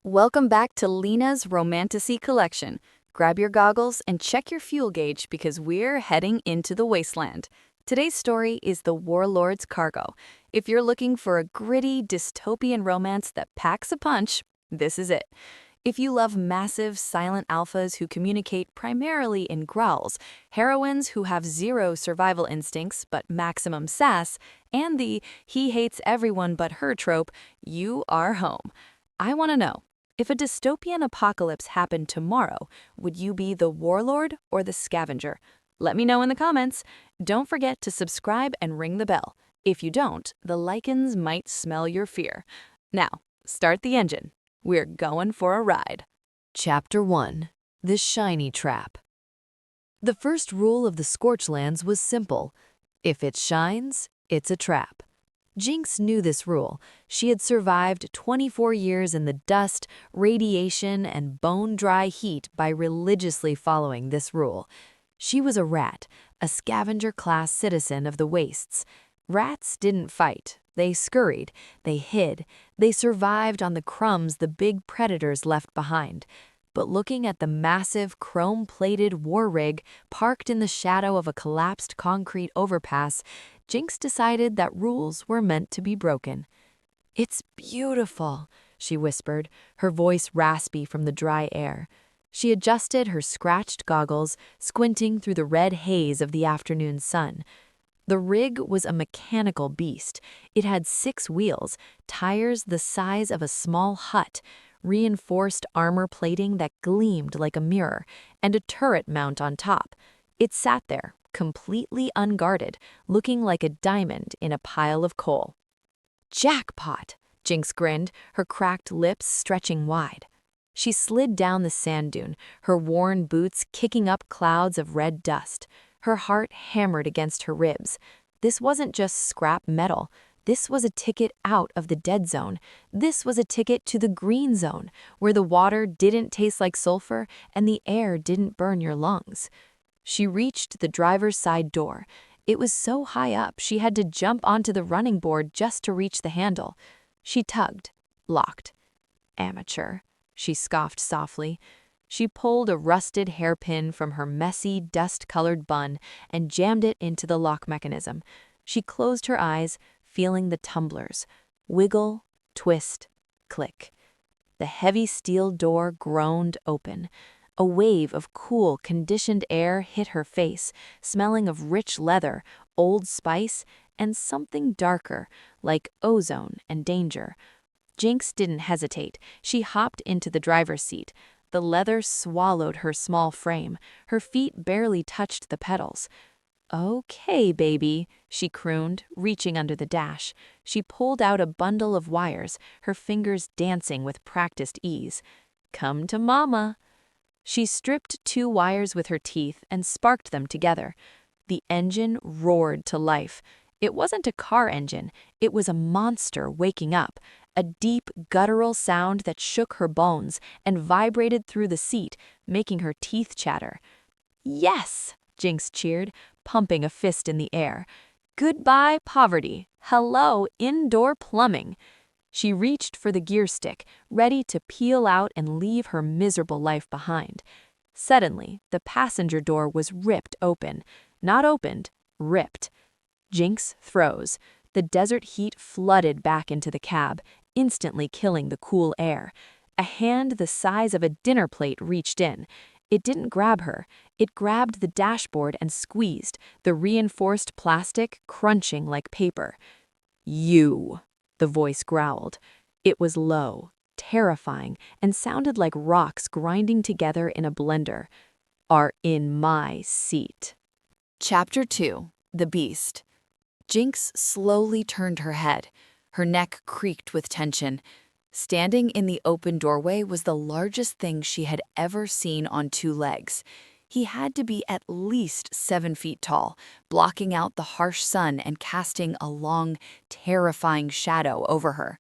Welcome back to Lena's Romantasy collection. Grab your goggles and check your fuel gauge because we're heading into the Wasteland. Today's story is The Warlord's Cargo. If you're looking for a gritty, dystopian romance that packs a punch, this is it. If you love massive, silent alphas who communicate primarily in growls, heroines who have zero survival instincts but maximum sass, and the he hates everyone but her trope, you are home. I want to know. If a dystopian apocalypse happened tomorrow, would you be the warlord or the scavenger? Let me know in the comments. Don't forget to subscribe and ring the bell. If you don't, the lichens might smell your fear. Now, start the engine. We're going for a ride. Chapter 1. The Shiny Trap. The first rule of the Scorchlands was simple. If it shines, it's a trap. Jinx knew this rule. She had survived 24 years in the dust, radiation, and bone-dry heat by religiously following this rule. She was a rat, a scavenger-class citizen of the wastes. Rats didn't fight. They scurried, they hid, they survived on the crumbs the big predators left behind. But looking at the massive, chrome-plated war rig parked in the shadow of a collapsed concrete overpass, Jinx decided that rules were meant to be broken. "It's beautiful," she whispered, her voice raspy from the dry air. She adjusted her scratched goggles, squinting through the red haze of the afternoon sun. The rig was a mechanical beast. It had 6 wheels, tires the size of a small hut, reinforced armor plating that gleamed like a mirror, and a turret mount on top. It sat there, completely unguarded, looking like a diamond in a pile of coal. "Jackpot!" Jinx grinned, her cracked lips stretching wide. She slid down the sand dune, her worn boots kicking up clouds of red dust. Her heart hammered against her ribs. This wasn't just scrap metal. This was a ticket out of the dead zone. This was a ticket to the green zone, where the water didn't taste like sulfur and the air didn't burn your lungs. She reached the driver's side door. It was so high up she had to jump onto the running board just to reach the handle. She tugged, locked. "Amateur," she scoffed softly. She pulled a rusted hairpin from her messy, dust-colored bun and jammed it into the lock mechanism. She closed her eyes, feeling the tumblers. Wiggle, twist, click. The heavy steel door groaned open. A wave of cool, conditioned air hit her face, smelling of rich leather, old spice, and something darker, like ozone and danger. Jinx didn't hesitate. She hopped into the driver's seat. The leather swallowed her small frame. Her feet barely touched the pedals. "Okay, baby," she crooned, reaching under the dash. She pulled out a bundle of wires, her fingers dancing with practiced ease. "Come to mama." She stripped 2 wires with her teeth and sparked them together. The engine roared to life. It wasn't a car engine. It was a monster waking up, a deep, guttural sound that shook her bones and vibrated through the seat, making her teeth chatter. "Yes!" Jinx cheered, pumping a fist in the air. "Goodbye, poverty. Hello, indoor plumbing." She reached for the gear stick, ready to peel out and leave her miserable life behind. Suddenly, the passenger door was ripped open. Not opened, ripped. Jinx froze. The desert heat flooded back into the cab, instantly killing the cool air. A hand the size of a dinner plate reached in. It didn't grab her. It grabbed the dashboard and squeezed, the reinforced plastic crunching like paper. "You," the voice growled. It was low, terrifying, and sounded like rocks grinding together in a blender. "Are in my seat." Chapter 2. The Beast. Jinx slowly turned her head. Her neck creaked with tension. Standing in the open doorway was the largest thing she had ever seen on 2 legs. He had to be at least 7 feet tall, blocking out the harsh sun and casting a long, terrifying shadow over her.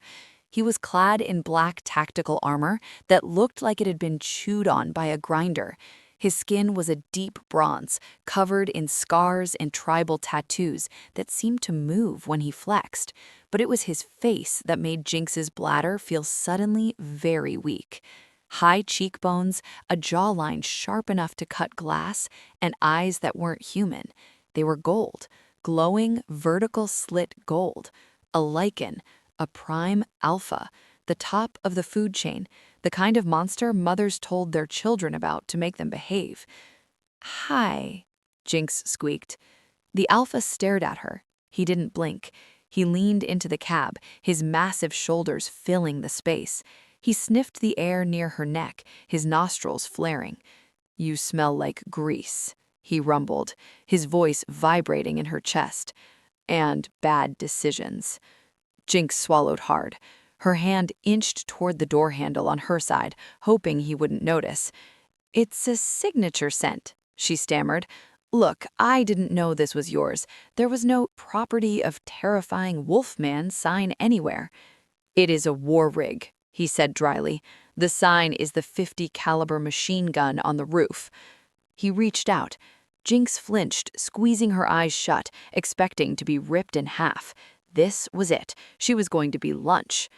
He was clad in black tactical armor that looked like it had been chewed on by a grinder. His skin was a deep bronze, covered in scars and tribal tattoos that seemed to move when he flexed, but it was his face that made Jinx's bladder feel suddenly very weak. High cheekbones, a jawline sharp enough to cut glass, and eyes that weren't human. They were gold, glowing vertical slit gold, a lichen, a Prime Alpha, the top of the food chain, the kind of monster mothers told their children about to make them behave. "Hi," Jinx squeaked. The Alpha stared at her. He didn't blink. He leaned into the cab, his massive shoulders filling the space. He sniffed the air near her neck, his nostrils flaring. "You smell like grease," he rumbled, his voice vibrating in her chest. "And bad decisions." Jinx swallowed hard. Her hand inched toward the door handle on her side, hoping he wouldn't notice. "It's a signature scent," she stammered. "Look, I didn't know this was yours. There was no property of terrifying wolfman sign anywhere." "It is a war rig," he said dryly. "The sign is the .50 caliber machine gun on the roof." He reached out. Jinx flinched, squeezing her eyes shut, expecting to be ripped in half. This was it. She was going to be lunch.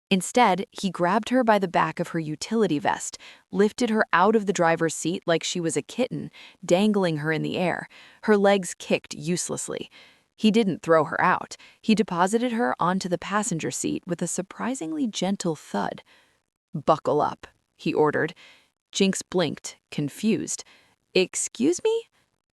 Instead, he grabbed her by the back of her utility vest, lifted her out of the driver's seat like she was a kitten, dangling her in the air. Her legs kicked uselessly. He didn't throw her out. He deposited her onto the passenger seat with a surprisingly gentle thud. "Buckle up," he ordered. Jinx blinked, confused. "Excuse me?"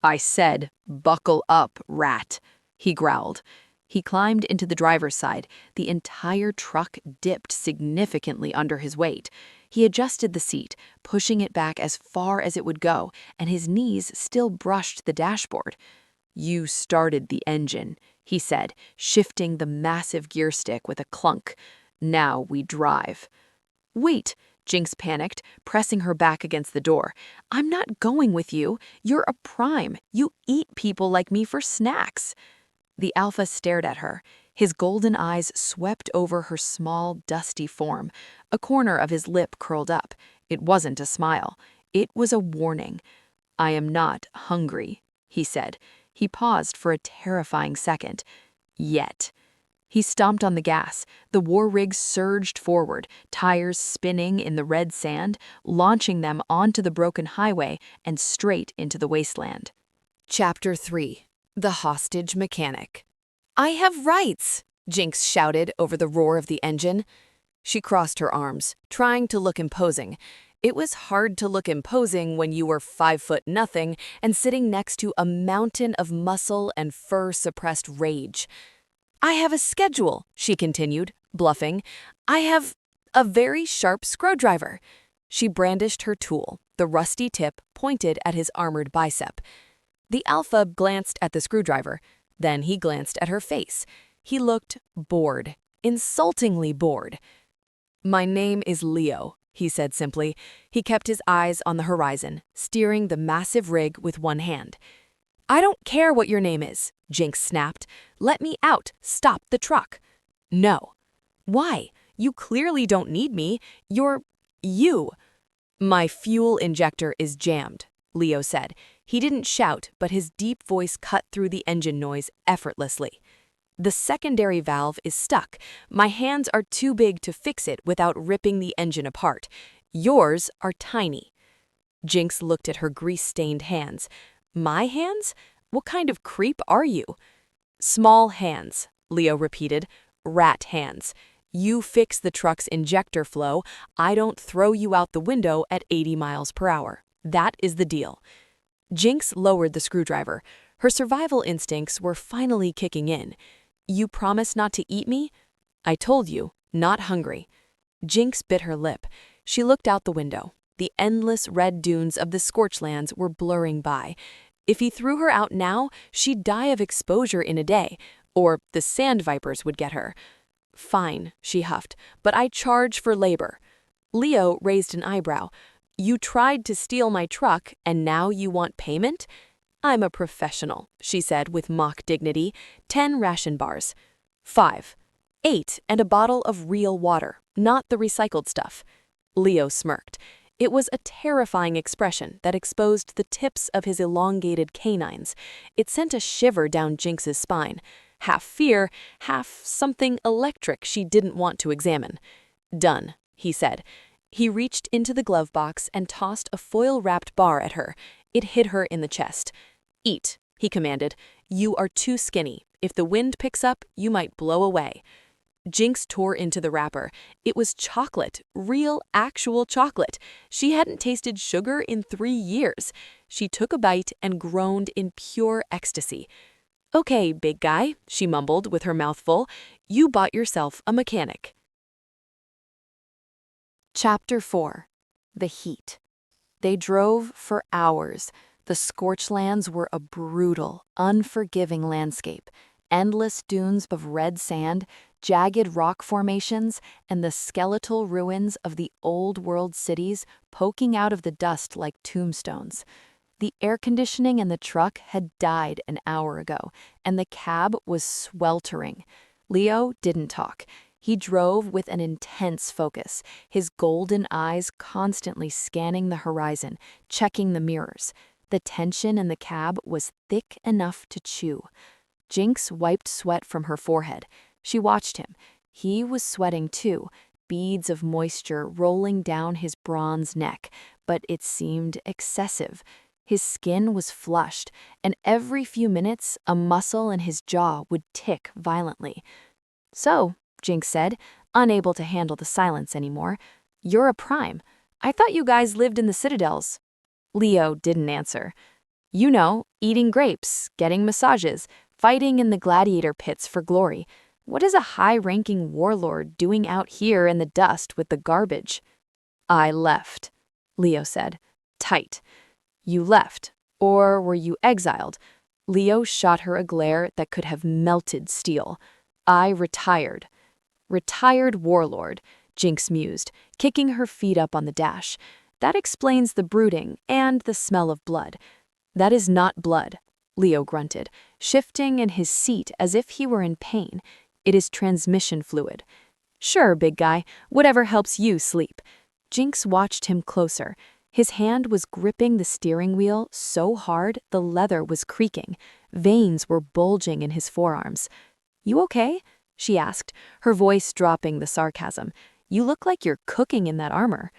"I said, buckle up, rat," he growled. He climbed into the driver's side. The entire truck dipped significantly under his weight. He adjusted the seat, pushing it back as far as it would go, and his knees still brushed the dashboard. "You started the engine," he said, shifting the massive gear stick with a clunk. "Now we drive." "Wait," Jinx panicked, pressing her back against the door. "I'm not going with you. You're a prime. You eat people like me for snacks." The Alpha stared at her. His golden eyes swept over her small, dusty form. A corner of his lip curled up. It wasn't a smile. It was a warning. "I am not hungry," he said. He paused for a terrifying second. "Yet." He stomped on the gas. The war rig surged forward, tires spinning in the red sand, launching them onto the broken highway and straight into the wasteland. Chapter 3. The Hostage Mechanic. "I have rights," Jinx shouted over the roar of the engine. She crossed her arms, trying to look imposing. It was hard to look imposing when you were 5'0" and sitting next to a mountain of muscle and fur-suppressed rage. "I have a schedule," she continued, bluffing. "I have a very sharp screwdriver." She brandished her tool, the rusty tip pointed at his armored bicep. The Alpha glanced at the screwdriver. Then he glanced at her face. He looked bored, insultingly bored. "My name is Leo," he said simply. He kept his eyes on the horizon, steering the massive rig with one hand. "I don't care what your name is," Jinx snapped. "Let me out. Stop the truck." "No." "Why? You clearly don't need me. You're you." "My fuel injector is jammed," Leo said. He didn't shout, but his deep voice cut through the engine noise effortlessly. "The secondary valve is stuck. My hands are too big to fix it without ripping the engine apart. Yours are tiny." Jinx looked at her grease-stained hands. "My hands? What kind of creep are you?" "Small hands," Leo repeated. "Rat hands. You fix the truck's injector flow. I don't throw you out the window at 80 miles per hour. That is the deal." Jinx lowered the screwdriver. Her survival instincts were finally kicking in. "You promise not to eat me?" "I told you, not hungry." Jinx bit her lip. She looked out the window. The endless red dunes of the Scorchlands were blurring by. If he threw her out now, she'd die of exposure in a day, or the sand vipers would get her. "Fine," she huffed, "but I charge for labor." Leo raised an eyebrow. "You tried to steal my truck, and now you want payment?" "I'm a professional," she said with mock dignity. 10 ration bars. 5. 8, and a bottle of real water, not the recycled stuff. Leo smirked. It was a terrifying expression that exposed the tips of his elongated canines. It sent a shiver down Jinx's spine. Half fear, half something electric she didn't want to examine. "Done," he said. He reached into the glove box and tossed a foil-wrapped bar at her. It hit her in the chest. "Eat," he commanded. "You are too skinny. If the wind picks up, you might blow away." Jinx tore into the wrapper. It was chocolate, real, actual chocolate. She hadn't tasted sugar in 3 years. She took a bite and groaned in pure ecstasy. "Okay, big guy," she mumbled with her mouth full. "You bought yourself a mechanic." Chapter 4. The Heat. They drove for hours. The Scorchlands were a brutal, unforgiving landscape. Endless dunes of red sand, jagged rock formations, and the skeletal ruins of the old-world cities poking out of the dust like tombstones. The air conditioning in the truck had died an hour ago, and the cab was sweltering. Leo didn't talk. He drove with an intense focus, his golden eyes constantly scanning the horizon, checking the mirrors. The tension in the cab was thick enough to chew. Jinx wiped sweat from her forehead. She watched him. He was sweating too, beads of moisture rolling down his bronze neck, but it seemed excessive. His skin was flushed, and every few minutes a muscle in his jaw would tick violently. "So," Jinx said, unable to handle the silence anymore, "you're a Prime. I thought you guys lived in the Citadels." Leo didn't answer. "You know, eating grapes, getting massages, fighting in the gladiator pits for glory. What is a high-ranking warlord doing out here in the dust with the garbage?" "I left," Leo said. Tight. "You left, or were you exiled?" Leo shot her a glare that could have melted steel. "I retired." "Retired warlord," Jinx mused, kicking her feet up on the dash. "That explains the brooding and the smell of blood." "That is not blood," Leo grunted, shifting in his seat as if he were in pain. "It is transmission fluid." "Sure, big guy, whatever helps you sleep." Jinx watched him closer. His hand was gripping the steering wheel so hard the leather was creaking. Veins were bulging in his forearms. "You okay?" she asked, her voice dropping the sarcasm. "You look like you're cooking in that armor."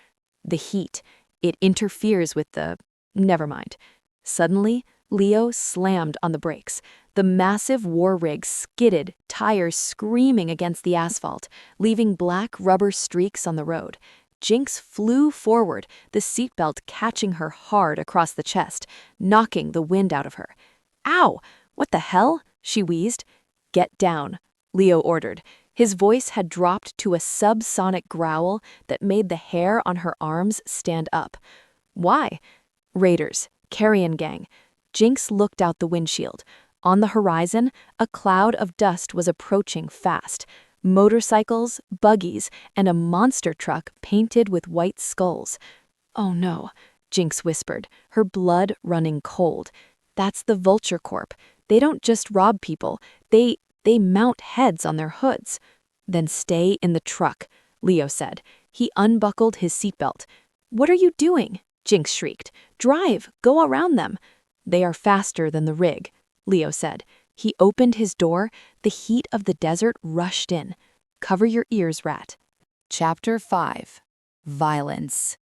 "The heat. It interferes with the... Never mind." Suddenly, Leo slammed on the brakes. The massive war rig skidded, tires screaming against the asphalt, leaving black rubber streaks on the road. Jinx flew forward, the seatbelt catching her hard across the chest, knocking the wind out of her. "Ow! What the hell?" she wheezed. "Get down," Leo ordered. His voice had dropped to a subsonic growl that made the hair on her arms stand up. "Why?" "Raiders. Carrion gang." Jinx looked out the windshield. On the horizon, a cloud of dust was approaching fast. Motorcycles, buggies, and a monster truck painted with white skulls. "Oh no," Jinx whispered, her blood running cold. "That's the Vulture Corp. They don't just rob people. They mount heads on their hoods." "Then stay in the truck," Leo said. He unbuckled his seatbelt. "What are you doing?" Jinx shrieked. "Drive! Go around them!" "They are faster than the rig," Leo said. He opened his door. The heat of the desert rushed in. "Cover your ears, rat." Chapter 5. Violence.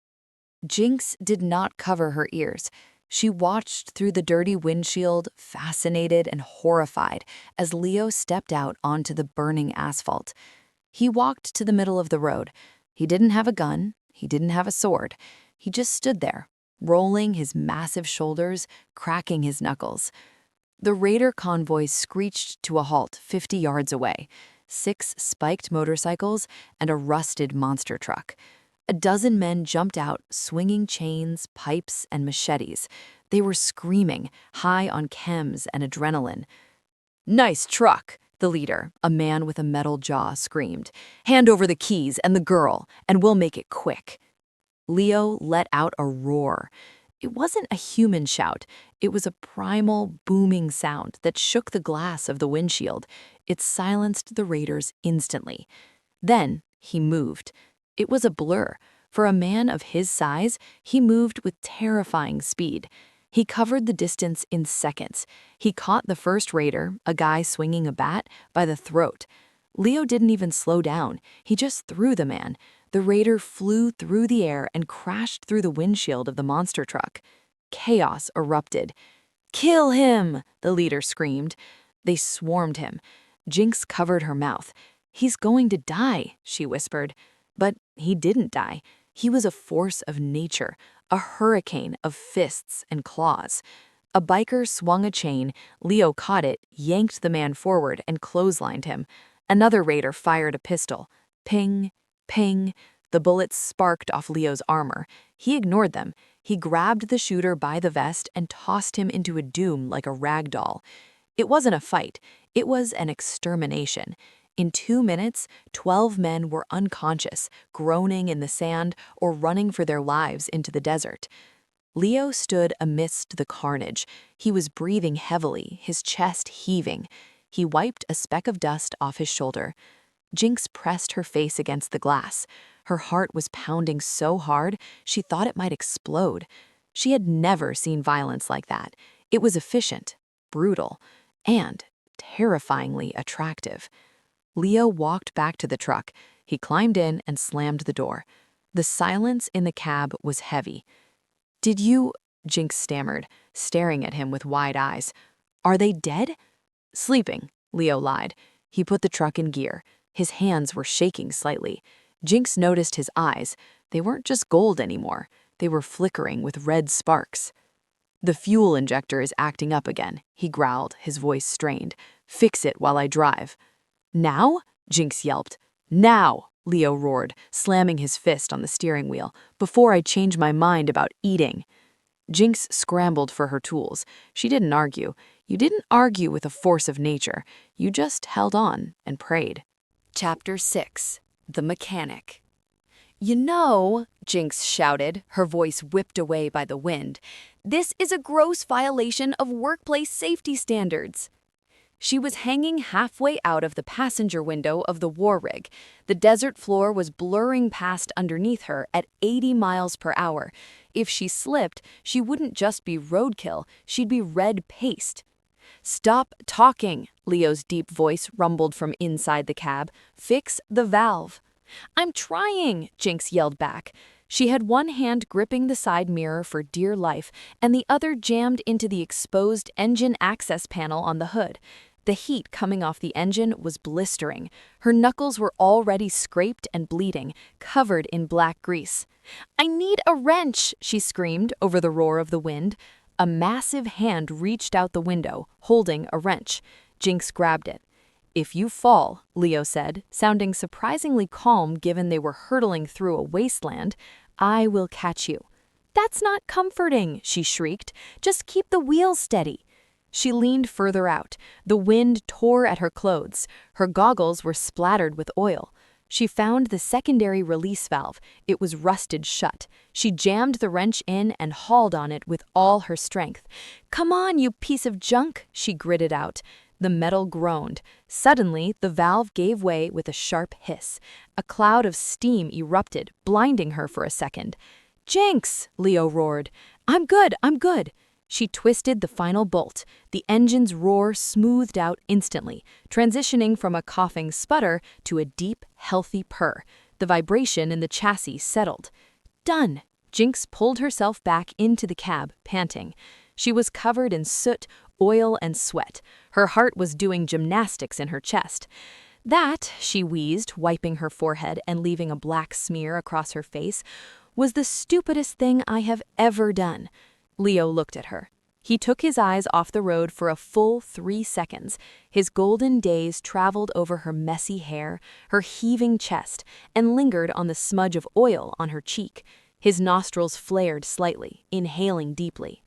Jinx did not cover her ears. She watched through the dirty windshield, fascinated and horrified, as Leo stepped out onto the burning asphalt. He walked to the middle of the road. He didn't have a gun. He didn't have a sword. He just stood there, rolling his massive shoulders, cracking his knuckles. The raider convoy screeched to a halt 50 yards away. 6 spiked motorcycles and a rusted monster truck. A dozen men jumped out, swinging chains, pipes, and machetes. They were screaming, high on chems and adrenaline. "Nice truck," the leader, a man with a metal jaw, screamed. "Hand over the keys and the girl, and we'll make it quick." Leo let out a roar. It wasn't a human shout. It was a primal, booming sound that shook the glass of the windshield. It silenced the raiders instantly. Then he moved. It was a blur. For a man of his size, he moved with terrifying speed. He covered the distance in seconds. He caught the first raider, a guy swinging a bat, by the throat. Leo didn't even slow down. He just threw the man. The raider flew through the air and crashed through the windshield of the monster truck. Chaos erupted. "Kill him!" the leader screamed. They swarmed him. Jinx covered her mouth. "He's going to die," she whispered. But he didn't die. He was a force of nature, a hurricane of fists and claws. A biker swung a chain. Leo caught it, yanked the man forward, and clotheslined him. Another raider fired a pistol. Ping, ping. The bullets sparked off Leo's armor. He ignored them. He grabbed the shooter by the vest and tossed him into a doom like a rag doll. It wasn't a fight. It was an extermination. In 2 minutes, 12 men were unconscious, groaning in the sand or running for their lives into the desert. Leo stood amidst the carnage. He was breathing heavily, his chest heaving. He wiped a speck of dust off his shoulder. Jinx pressed her face against the glass. Her heart was pounding so hard she thought it might explode. She had never seen violence like that. It was efficient, brutal, and terrifyingly attractive. Leo walked back to the truck. He climbed in and slammed the door. The silence in the cab was heavy. "Did you—" Jinx stammered, staring at him with wide eyes. "Are they dead?" "Sleeping," Leo lied. He put the truck in gear. His hands were shaking slightly. Jinx noticed his eyes. They weren't just gold anymore. They were flickering with red sparks. "The fuel injector is acting up again," he growled, his voice strained. "Fix it while I drive." "Now?" Jinx yelped. "Now!" Leo roared, slamming his fist on the steering wheel. "Before I change my mind about eating." Jinx scrambled for her tools. She didn't argue. You didn't argue with a force of nature. You just held on and prayed. Chapter 6. The Mechanic. "You know," Jinx shouted, her voice whipped away by the wind, "this is a gross violation of workplace safety standards." She was hanging halfway out of the passenger window of the war rig. The desert floor was blurring past underneath her at 80 miles per hour. If she slipped, she wouldn't just be roadkill, she'd be red paste. "Stop talking," Leo's deep voice rumbled from inside the cab. "Fix the valve." "I'm trying," Jinx yelled back. She had one hand gripping the side mirror for dear life and the other jammed into the exposed engine access panel on the hood. The heat coming off the engine was blistering. Her knuckles were already scraped and bleeding, covered in black grease. "I need a wrench," she screamed over the roar of the wind. A massive hand reached out the window, holding a wrench. Jinx grabbed it. "If you fall," Leo said, sounding surprisingly calm given they were hurtling through a wasteland, "I will catch you." "That's not comforting," she shrieked. "Just keep the wheels steady." She leaned further out. The wind tore at her clothes. Her goggles were splattered with oil. She found the secondary release valve. It was rusted shut. She jammed the wrench in and hauled on it with all her strength. "Come on, you piece of junk," she gritted out. The metal groaned. Suddenly, the valve gave way with a sharp hiss. A cloud of steam erupted, blinding her for a second. "Jinx!" Leo roared. I'm good. She twisted the final bolt. The engine's roar smoothed out instantly, transitioning from a coughing sputter to a deep, healthy purr. The vibration in the chassis settled. "Done!" Jinx pulled herself back into the cab, panting. She was covered in soot, oil, and sweat. Her heart was doing gymnastics in her chest. "That," she wheezed, wiping her forehead and leaving a black smear across her face, "was the stupidest thing I have ever done." Leo looked at her. He took his eyes off the road for a full 3 seconds. His golden gaze traveled over her messy hair, her heaving chest, and lingered on the smudge of oil on her cheek. His nostrils flared slightly, inhaling deeply.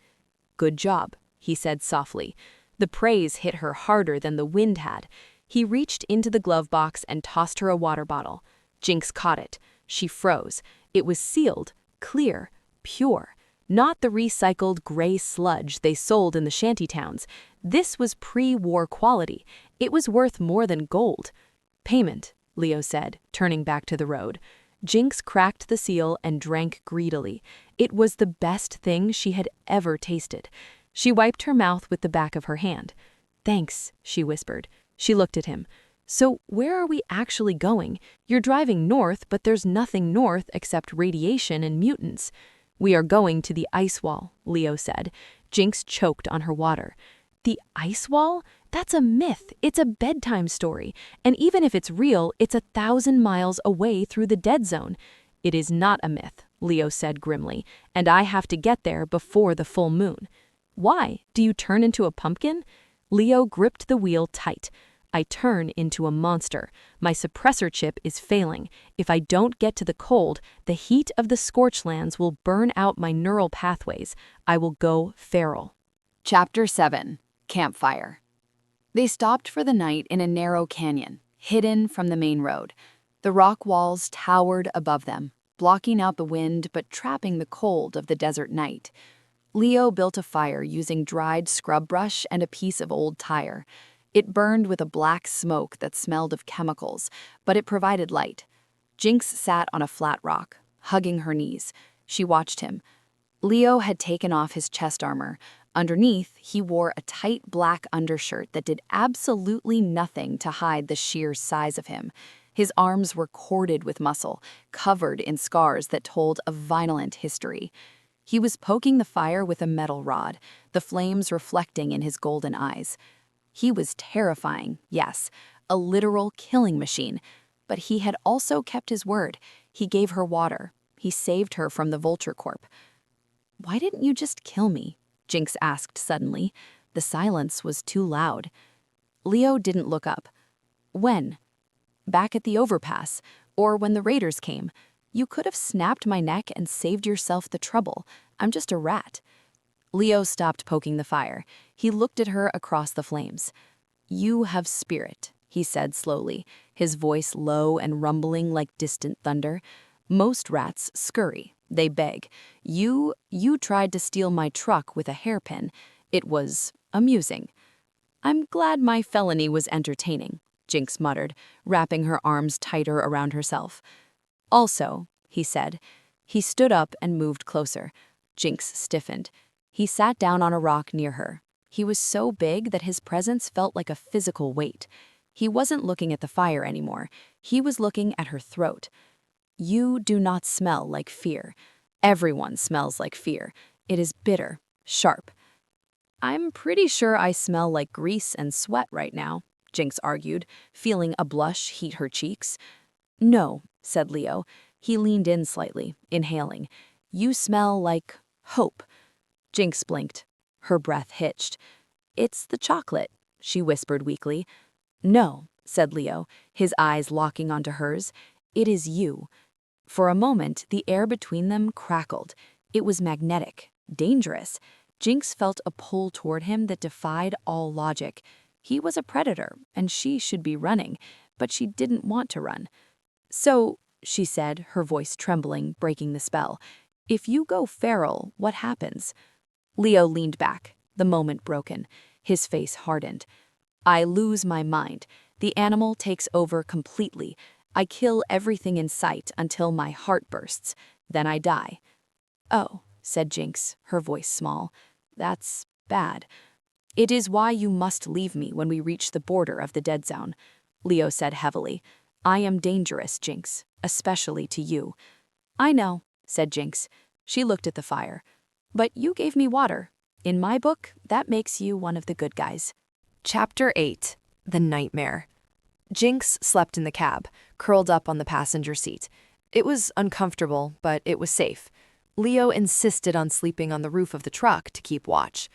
"Good job," he said softly. The praise hit her harder than the wind had. He reached into the glove box and tossed her a water bottle. Jinx caught it. She froze. It was sealed, clear, pure. Not the recycled gray sludge they sold in the shantytowns. This was pre-war quality. It was worth more than gold. "Payment," Leo said, turning back to the road. Jinx cracked the seal and drank greedily. It was the best thing she had ever tasted. She wiped her mouth with the back of her hand. "Thanks," she whispered. She looked at him. "So where are we actually going? You're driving north, but there's nothing north except radiation and mutants." "We are going to the ice wall," Leo said. Jinx choked on her water. "The ice wall? That's a myth. It's a bedtime story. And even if it's real, it's 1,000 miles away through the dead zone." "It is not a myth," Leo said grimly, "and I have to get there before the full moon." "Why? Do you turn into a pumpkin?" Leo gripped the wheel tight. "I turn into a monster. My suppressor chip is failing. If I don't get to the cold, the heat of the scorchlands will burn out my neural pathways. I will go feral." Chapter 7. Campfire. They stopped for the night in a narrow canyon, hidden from the main road. The rock walls towered above them, blocking out the wind but trapping the cold of the desert night. Leo built a fire using dried scrub brush and a piece of old tire. It burned with a black smoke that smelled of chemicals, but it provided light. Jinx sat on a flat rock, hugging her knees. She watched him. Leo had taken off his chest armor. Underneath, he wore a tight black undershirt that did absolutely nothing to hide the sheer size of him. His arms were corded with muscle, covered in scars that told a violent history. He was poking the fire with a metal rod, the flames reflecting in his golden eyes. He was terrifying, yes, a literal killing machine, but he had also kept his word. He gave her water. He saved her from the vulture corp. "Why didn't you just kill me?" Jinx asked suddenly. The silence was too loud. Leo didn't look up. "When?" "Back at the overpass, or when the raiders came. You could have snapped my neck and saved yourself the trouble. I'm just a rat." Leo stopped poking the fire. He looked at her across the flames. "You have spirit," he said slowly, his voice low and rumbling like distant thunder. "Most rats scurry. They beg. You tried to steal my truck with a hairpin. It was amusing." "I'm glad my felony was entertaining," Jinx muttered, wrapping her arms tighter around herself. "Also," he said. He stood up and moved closer. Jinx stiffened. He sat down on a rock near her. He was so big that his presence felt like a physical weight. He wasn't looking at the fire anymore. He was looking at her throat. "You do not smell like fear. Everyone smells like fear. It is bitter, sharp." "I'm pretty sure I smell like grease and sweat right now," Jinx argued, feeling a blush heat her cheeks. "No," said Leo. He leaned in slightly, inhaling. "You smell like hope." Jinx blinked. Her breath hitched. "It's the chocolate," she whispered weakly. "No," said Leo, his eyes locking onto hers. "It is you." For a moment, the air between them crackled. It was magnetic, dangerous. Jinx felt a pull toward him that defied all logic. He was a predator, and she should be running, but she didn't want to run. "So," she said, her voice trembling, breaking the spell, "if you go feral, what happens?" Leo leaned back, the moment broken. His face hardened. "I lose my mind. The animal takes over completely. I kill everything in sight until my heart bursts. Then I die." "Oh," said Jinx, her voice small. "That's bad." "It is why you must leave me when we reach the border of the dead zone," Leo said heavily. "I am dangerous, Jinx, especially to you." "I know," said Jinx. She looked at the fire. "But you gave me water. In my book, that makes you one of the good guys." Chapter 8. The Nightmare. Jinx slept in the cab, curled up on the passenger seat. It was uncomfortable, but it was safe. Leo insisted on sleeping on the roof of the truck to keep watch.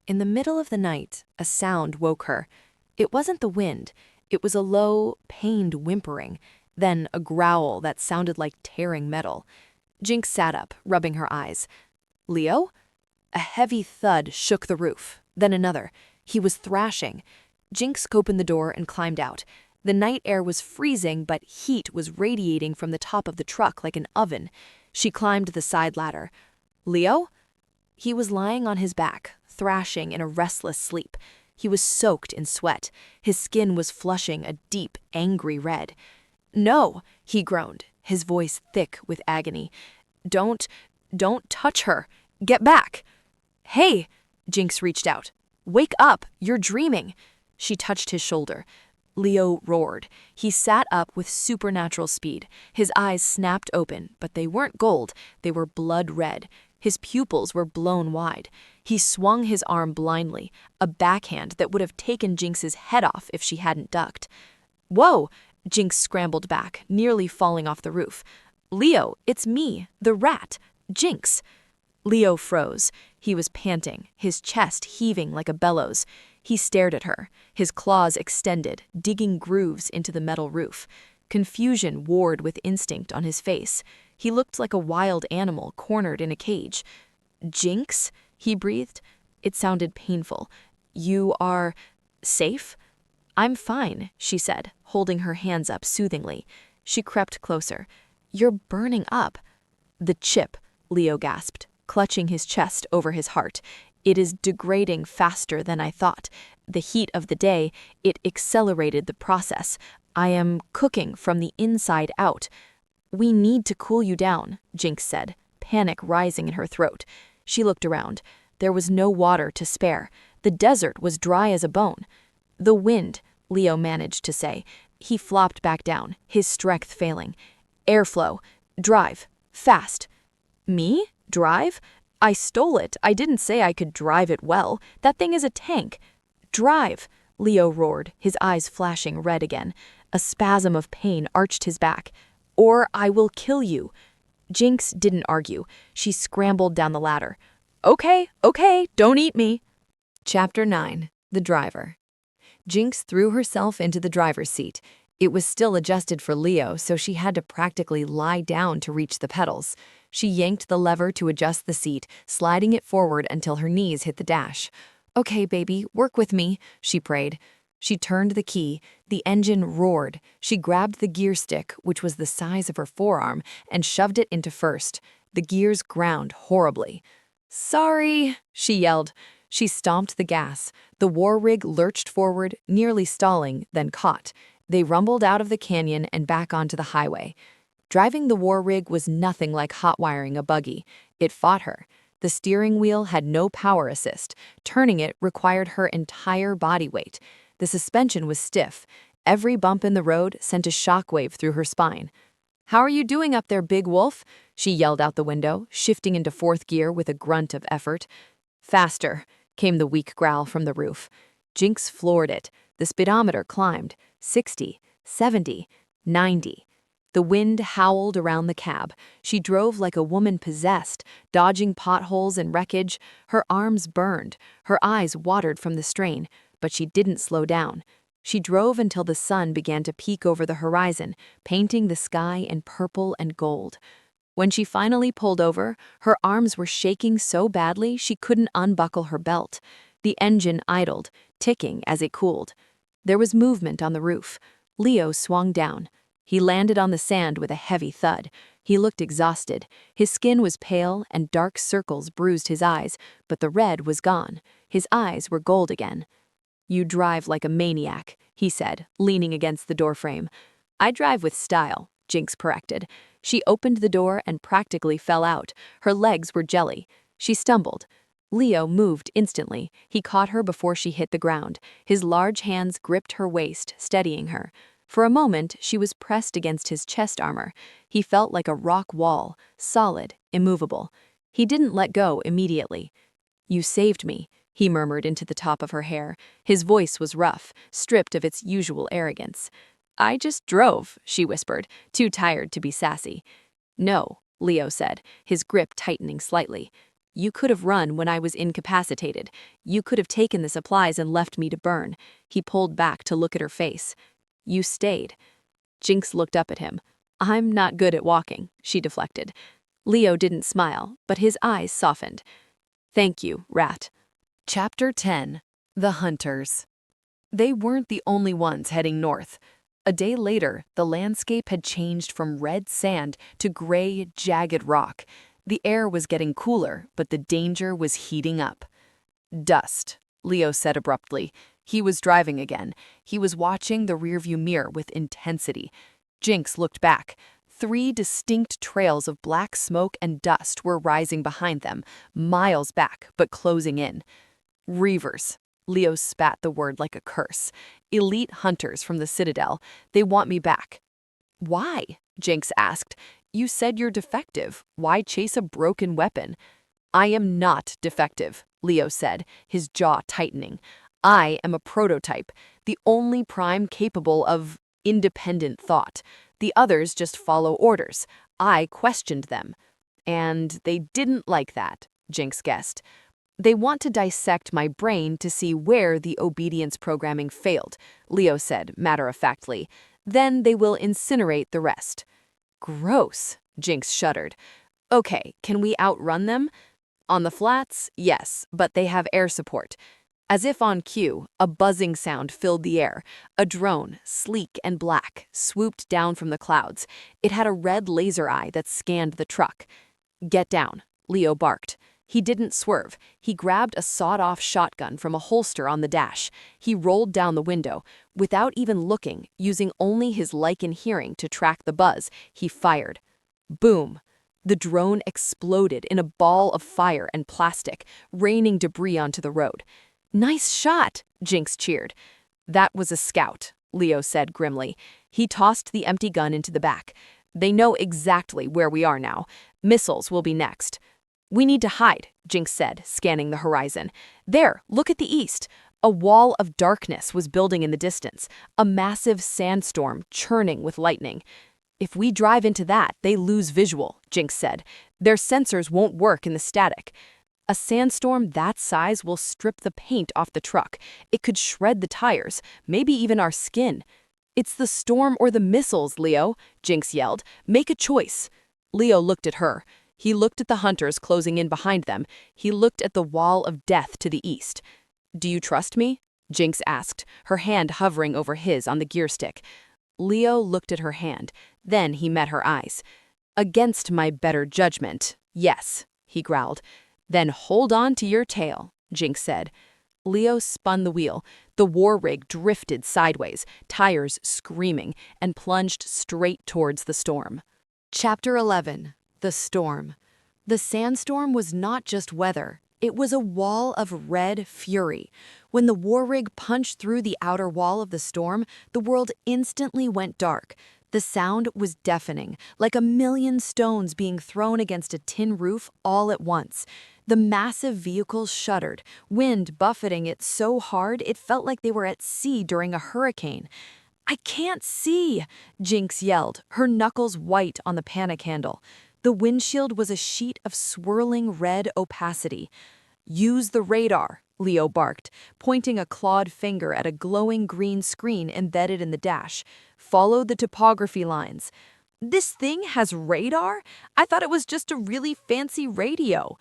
In the middle of the night, a sound woke her. It wasn't the wind. It was a low, pained whimpering, then a growl that sounded like tearing metal. Jinx sat up, rubbing her eyes. "Leo?" A heavy thud shook the roof, then another. He was thrashing. Jinx opened the door and climbed out. The night air was freezing, but heat was radiating from the top of the truck like an oven. She climbed the side ladder. "Leo?" He was lying on his back, thrashing in a restless sleep. He was soaked in sweat. His skin was flushing a deep, angry red. "No," he groaned, his voice thick with agony. Don't touch her. Get back. Hey, Jinx reached out. Wake up, you're dreaming. She touched his shoulder. Leo roared. He sat up with supernatural speed. His eyes snapped open, but they weren't gold, they were blood red. His pupils were blown wide. He swung his arm blindly, a backhand that would have taken Jinx's head off if she hadn't ducked. Whoa! Jinx scrambled back, nearly falling off the roof. Leo, it's me, the rat, Jinx. Leo froze. He was panting, his chest heaving like a bellows. He stared at her, his claws extended, digging grooves into the metal roof. Confusion warred with instinct on his face. He looked like a wild animal cornered in a cage. Jinx? He breathed. It sounded painful. You are safe? I'm fine, she said, holding her hands up soothingly. She crept closer. You're burning up. The chip, Leo gasped, clutching his chest over his heart. It is degrading faster than I thought. The heat of the day, it accelerated the process. I am cooking from the inside out. We need to cool you down, Jinx said, panic rising in her throat. She looked around. There was no water to spare. The desert was dry as a bone. The wind, Leo managed to say. He flopped back down, his strength failing. Airflow. Drive. Fast. Me? Drive? I stole it. I didn't say I could drive it well. That thing is a tank. Drive, Leo roared, his eyes flashing red again. A spasm of pain arched his back. Or I will kill you. Jinx didn't argue. She scrambled down the ladder. Okay, don't eat me. Chapter 9. The Driver. Jinx threw herself into the driver's seat. It was still adjusted for Leo, so she had to practically lie down to reach the pedals. She yanked the lever to adjust the seat, sliding it forward until her knees hit the dash. Okay, baby, work with me, she prayed. She turned the key. The engine roared. She grabbed the gear stick, which was the size of her forearm, and shoved it into first. The gears ground horribly. Sorry, she yelled. She stomped the gas. The war rig lurched forward, nearly stalling, then caught. They rumbled out of the canyon and back onto the highway. Driving the war rig was nothing like hot-wiring a buggy. It fought her. The steering wheel had no power assist. Turning it required her entire body weight. The suspension was stiff. Every bump in the road sent a shockwave through her spine. How are you doing up there, big wolf? She yelled out the window, shifting into fourth gear with a grunt of effort. Faster, came the weak growl from the roof. Jinx floored it. The speedometer climbed. 60, 70, 90. The wind howled around the cab. She drove like a woman possessed, dodging potholes and wreckage. Her arms burned. Her eyes watered from the strain, but she didn't slow down. She drove until the sun began to peek over the horizon, painting the sky in purple and gold. When she finally pulled over, her arms were shaking so badly she couldn't unbuckle her belt. The engine idled, ticking as it cooled. There was movement on the roof. Leo swung down. He landed on the sand with a heavy thud. He looked exhausted. His skin was pale and dark circles bruised his eyes, but the red was gone. His eyes were gold again. You drive like a maniac, he said, leaning against the doorframe. I drive with style, Jinx corrected. She opened the door and practically fell out. Her legs were jelly. She stumbled. Leo moved instantly. He caught her before she hit the ground. His large hands gripped her waist, steadying her. For a moment, she was pressed against his chest armor. He felt like a rock wall, solid, immovable. He didn't let go immediately. You saved me, he murmured into the top of her hair. His voice was rough, stripped of its usual arrogance. I just drove, she whispered, too tired to be sassy. No, Leo said, his grip tightening slightly. You could have run when I was incapacitated. You could have taken the supplies and left me to burn. He pulled back to look at her face. You stayed. Jinx looked up at him. I'm not good at walking, she deflected. Leo didn't smile, but his eyes softened. Thank you, rat. Chapter 10. The Hunters. They weren't the only ones heading north. A day later, the landscape had changed from red sand to gray, jagged rock. The air was getting cooler, but the danger was heating up. Dust, Leo said abruptly. He was driving again. He was watching the rearview mirror with intensity. Jinx looked back. 3 distinct trails of black smoke and dust were rising behind them, miles back, but closing in. Reavers. Leo spat the word like a curse. Elite hunters from the Citadel. They want me back. Why? Jinx asked. You said you're defective. Why chase a broken weapon? I am not defective, Leo said, his jaw tightening. I am a prototype, the only prime capable of independent thought. The others just follow orders. I questioned them. And they didn't like that, Jinx guessed. They want to dissect my brain to see where the obedience programming failed, Leo said matter-of-factly. Then they will incinerate the rest. Gross, Jinx shuddered. Okay, can we outrun them? On the flats, yes, but they have air support. As if on cue, a buzzing sound filled the air. A drone, sleek and black, swooped down from the clouds. It had a red laser eye that scanned the truck. Get down, Leo barked. He didn't swerve. He grabbed a sawed-off shotgun from a holster on the dash. He rolled down the window. Without even looking, using only his lichen hearing to track the buzz, he fired. Boom! The drone exploded in a ball of fire and plastic, raining debris onto the road. Nice shot, Jinx cheered. That was a scout, Leo said grimly. He tossed the empty gun into the back. They know exactly where we are now. Missiles will be next. We need to hide, Jinx said, scanning the horizon. There, look at the east. A wall of darkness was building in the distance, a massive sandstorm churning with lightning. If we drive into that, they lose visual, Jinx said. Their sensors won't work in the static. A sandstorm that size will strip the paint off the truck. It could shred the tires, maybe even our skin. It's the storm or the missiles, Leo, Jinx yelled. Make a choice. Leo looked at her. He looked at the hunters closing in behind them. He looked at the wall of death to the east. Do you trust me? Jinx asked, her hand hovering over his on the gear stick. Leo looked at her hand. Then he met her eyes. Against my better judgment, yes, he growled. Then hold on to your tail, Jinx said. Leo spun the wheel. The war rig drifted sideways, tires screaming, and plunged straight towards the storm. Chapter 11. The Storm. The sandstorm was not just weather. It was a wall of red fury. When the war rig punched through the outer wall of the storm, the world instantly went dark. The sound was deafening, like a million stones being thrown against a tin roof all at once. The massive vehicles shuddered, wind buffeting it so hard it felt like they were at sea during a hurricane. I can't see, Jinx yelled, her knuckles white on the panic handle. The windshield was a sheet of swirling red opacity. Use the radar, Leo barked, pointing a clawed finger at a glowing green screen embedded in the dash. Follow the topography lines. This thing has radar? I thought it was just a really fancy radio.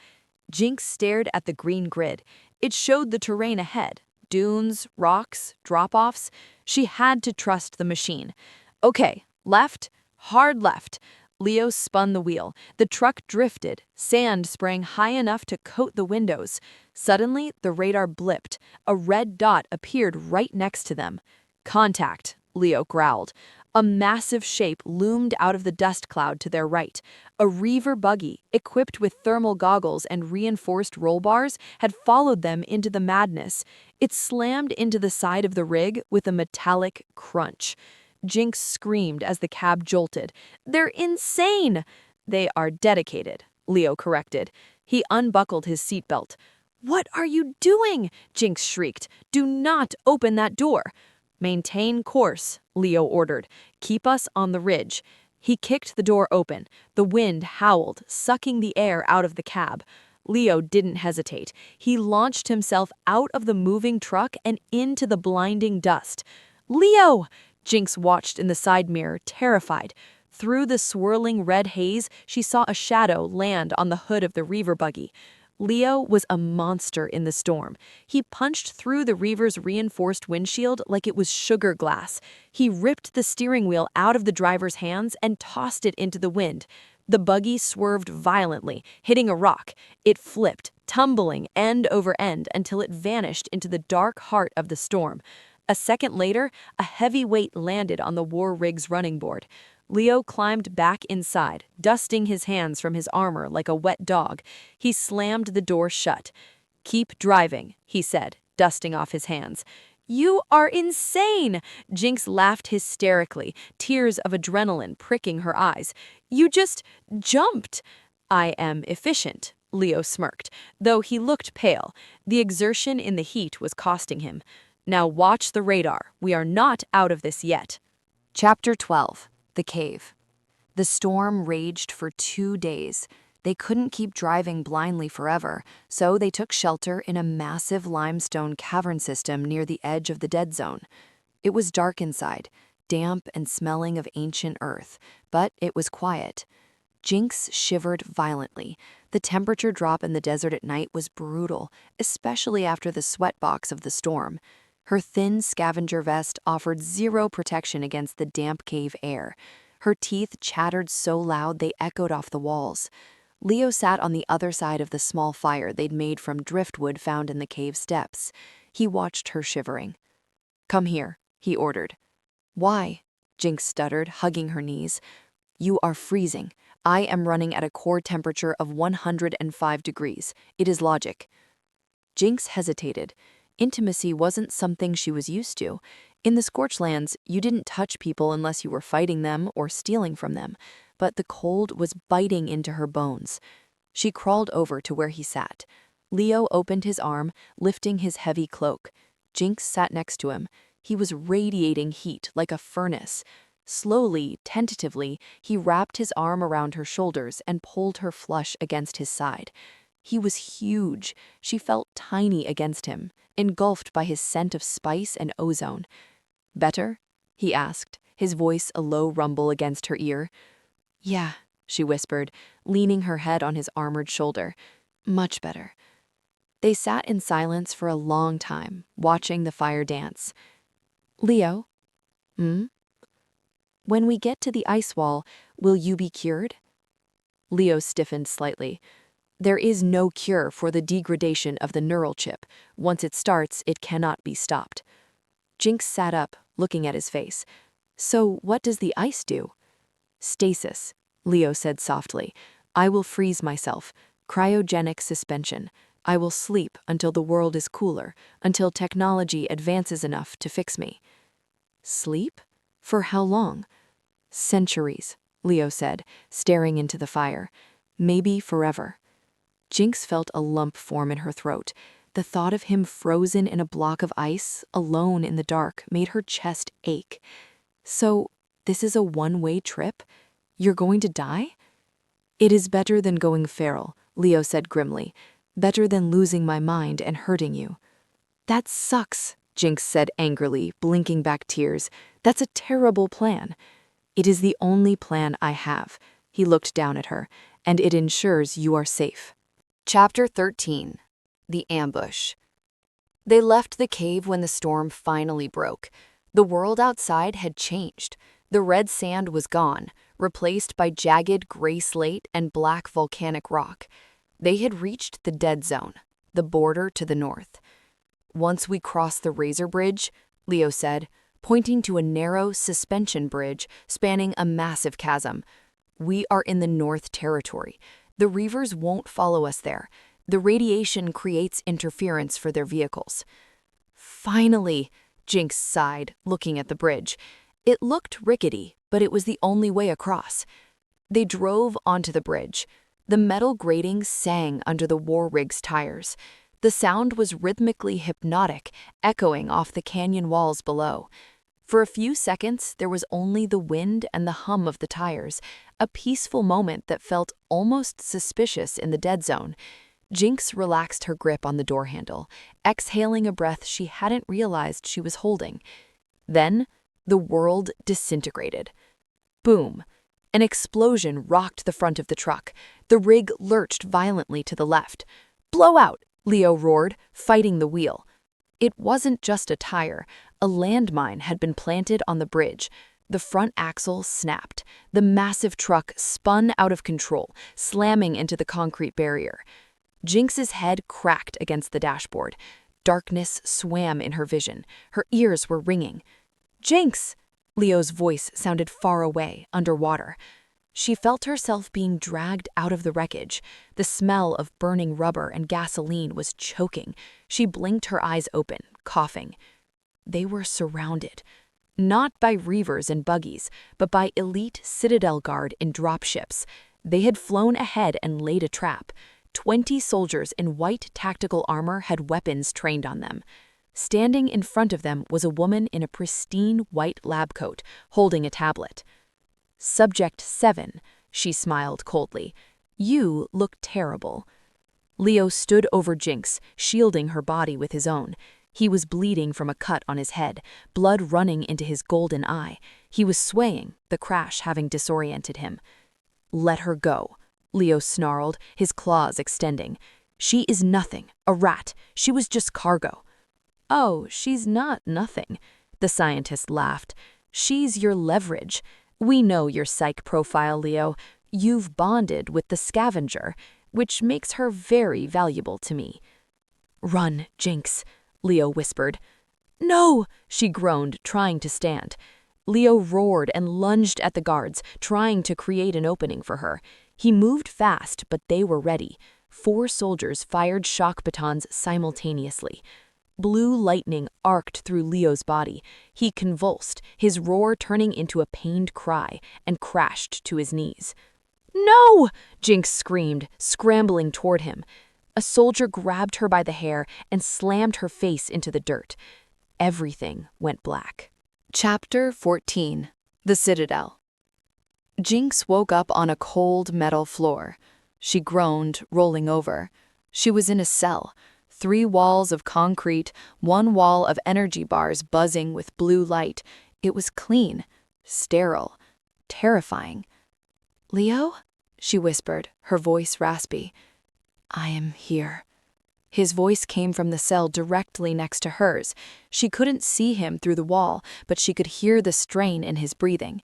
Jinx stared at the green grid. It showed the terrain ahead. Dunes, rocks, drop-offs. She had to trust the machine. Okay, left, hard left. Leo spun the wheel. The truck drifted. Sand sprang high enough to coat the windows. Suddenly, the radar blipped. A red dot appeared right next to them. Contact, Leo growled. A massive shape loomed out of the dust cloud to their right. A Reaver buggy, equipped with thermal goggles and reinforced roll bars, had followed them into the madness. It slammed into the side of the rig with a metallic crunch. Jinx screamed as the cab jolted. They're insane! They are dedicated, Leo corrected. He unbuckled his seatbelt. What are you doing? Jinx shrieked. Do not open that door. Maintain course, Leo ordered. Keep us on the ridge. He kicked the door open. The wind howled, sucking the air out of the cab. Leo didn't hesitate. He launched himself out of the moving truck and into the blinding dust. Leo! Jinx watched in the side mirror, terrified. Through the swirling red haze, she saw a shadow land on the hood of the Reaver buggy. Leo was a monster in the storm. He punched through the Reaver's reinforced windshield like it was sugar glass. He ripped the steering wheel out of the driver's hands and tossed it into the wind. The buggy swerved violently, hitting a rock. It flipped, tumbling end over end until it vanished into the dark heart of the storm. A second later, a heavy weight landed on the war rig's running board. Leo climbed back inside, dusting his hands from his armor like a wet dog. He slammed the door shut. "Keep driving," he said, dusting off his hands. "You are insane!" Jinx laughed hysterically, tears of adrenaline pricking her eyes. "You just jumped." "I am efficient," Leo smirked, though he looked pale. The exertion in the heat was costing him. "Now watch the radar. We are not out of this yet." Chapter 12. The Cave. The storm raged for 2 days. They couldn't keep driving blindly forever, so they took shelter in a massive limestone cavern system near the edge of the dead zone. It was dark inside, damp and smelling of ancient earth, but it was quiet. Jinx shivered violently. The temperature drop in the desert at night was brutal, especially after the sweatbox of the storm. Her thin scavenger vest offered zero protection against the damp cave air. Her teeth chattered so loud they echoed off the walls. Leo sat on the other side of the small fire they'd made from driftwood found in the cave steps. He watched her shivering. "Come here," he ordered. "Why?" Jinx stuttered, hugging her knees. "You are freezing. I am running at a core temperature of 105 degrees. It is logic." Jinx hesitated. Intimacy wasn't something she was used to. In the Scorchlands, you didn't touch people unless you were fighting them or stealing from them, but the cold was biting into her bones. She crawled over to where he sat. Leo opened his arm, lifting his heavy cloak. Jinx sat next to him. He was radiating heat like a furnace. Slowly, tentatively, he wrapped his arm around her shoulders and pulled her flush against his side. He was huge. She felt tiny against him, engulfed by his scent of spice and ozone. "Better?" he asked, his voice a low rumble against her ear. "Yeah," she whispered, leaning her head on his armored shoulder. "Much better." They sat in silence for a long time, watching the fire dance. "Leo?" "Hmm?" "When we get to the ice wall, will you be cured?" Leo stiffened slightly. "There is no cure for the degradation of the neural chip. Once it starts, it cannot be stopped." Jinx sat up, looking at his face. "So what does the ice do?" "Stasis," Leo said softly. "I will freeze myself. Cryogenic suspension. I will sleep until the world is cooler, until technology advances enough to fix me." "Sleep? For how long?" "Centuries," Leo said, staring into the fire. "Maybe forever." Jinx felt a lump form in her throat. The thought of him frozen in a block of ice, alone in the dark, made her chest ache. "So, this is a one-way trip? You're going to die?" "It is better than going feral," Leo said grimly. "Better than losing my mind and hurting you." "That sucks," Jinx said angrily, blinking back tears. "That's a terrible plan." "It is the only plan I have." He looked down at her. "And it ensures you are safe." Chapter 13. The Ambush. They left the cave when the storm finally broke. The world outside had changed. The red sand was gone, replaced by jagged gray slate and black volcanic rock. They had reached the dead zone, the border to the north. "Once we cross the Razor Bridge," Leo said, pointing to a narrow suspension bridge spanning a massive chasm, "we are in the North Territory. The Reavers won't follow us there. The radiation creates interference for their vehicles." "Finally," Jinx sighed, looking at the bridge. It looked rickety, but it was the only way across. They drove onto the bridge. The metal grating sang under the war rig's tires. The sound was rhythmically hypnotic, echoing off the canyon walls below. For a few seconds, there was only the wind and the hum of the tires, a peaceful moment that felt almost suspicious in the dead zone. Jinx relaxed her grip on the door handle, exhaling a breath she hadn't realized she was holding. Then, the world disintegrated. Boom! An explosion rocked the front of the truck. The rig lurched violently to the left. "Blow out!" Leo roared, fighting the wheel. It wasn't just a tire. A landmine had been planted on the bridge. The front axle snapped. The massive truck spun out of control, slamming into the concrete barrier. Jinx's head cracked against the dashboard. Darkness swam in her vision. Her ears were ringing. "Jinx!" Leo's voice sounded far away, underwater. She felt herself being dragged out of the wreckage. The smell of burning rubber and gasoline was choking. She blinked her eyes open, coughing. They were surrounded. Not by reavers and buggies, but by elite Citadel Guard in dropships. They had flown ahead and laid a trap. 20 soldiers in white tactical armor had weapons trained on them. Standing in front of them was a woman in a pristine white lab coat, holding a tablet. "Subject 7, she smiled coldly. "You look terrible." Leo stood over Jinx, shielding her body with his own. He was bleeding from a cut on his head, blood running into his golden eye. He was swaying, the crash having disoriented him. "Let her go," Leo snarled, his claws extending. "She is nothing, a rat. She was just cargo." "Oh, she's not nothing," the scientist laughed. "She's your leverage. We know your psych profile, Leo. You've bonded with the scavenger, which makes her very valuable to me." "Run, Jinx," Leo whispered. "No," she groaned, trying to stand. Leo roared and lunged at the guards, trying to create an opening for her. He moved fast, but they were ready. 4 soldiers fired shock batons simultaneously. Blue lightning arced through Leo's body. He convulsed, his roar turning into a pained cry, and crashed to his knees. "No!" Jinx screamed, scrambling toward him. A soldier grabbed her by the hair and slammed her face into the dirt. Everything went black. Chapter 14. The Citadel. Jinx woke up on a cold metal floor. She groaned, rolling over. She was in a cell. 3 walls of concrete, 1 wall of energy bars buzzing with blue light. It was clean, sterile, terrifying. "Leo?" she whispered, her voice raspy. "I am here." His voice came from the cell directly next to hers. She couldn't see him through the wall, but she could hear the strain in his breathing.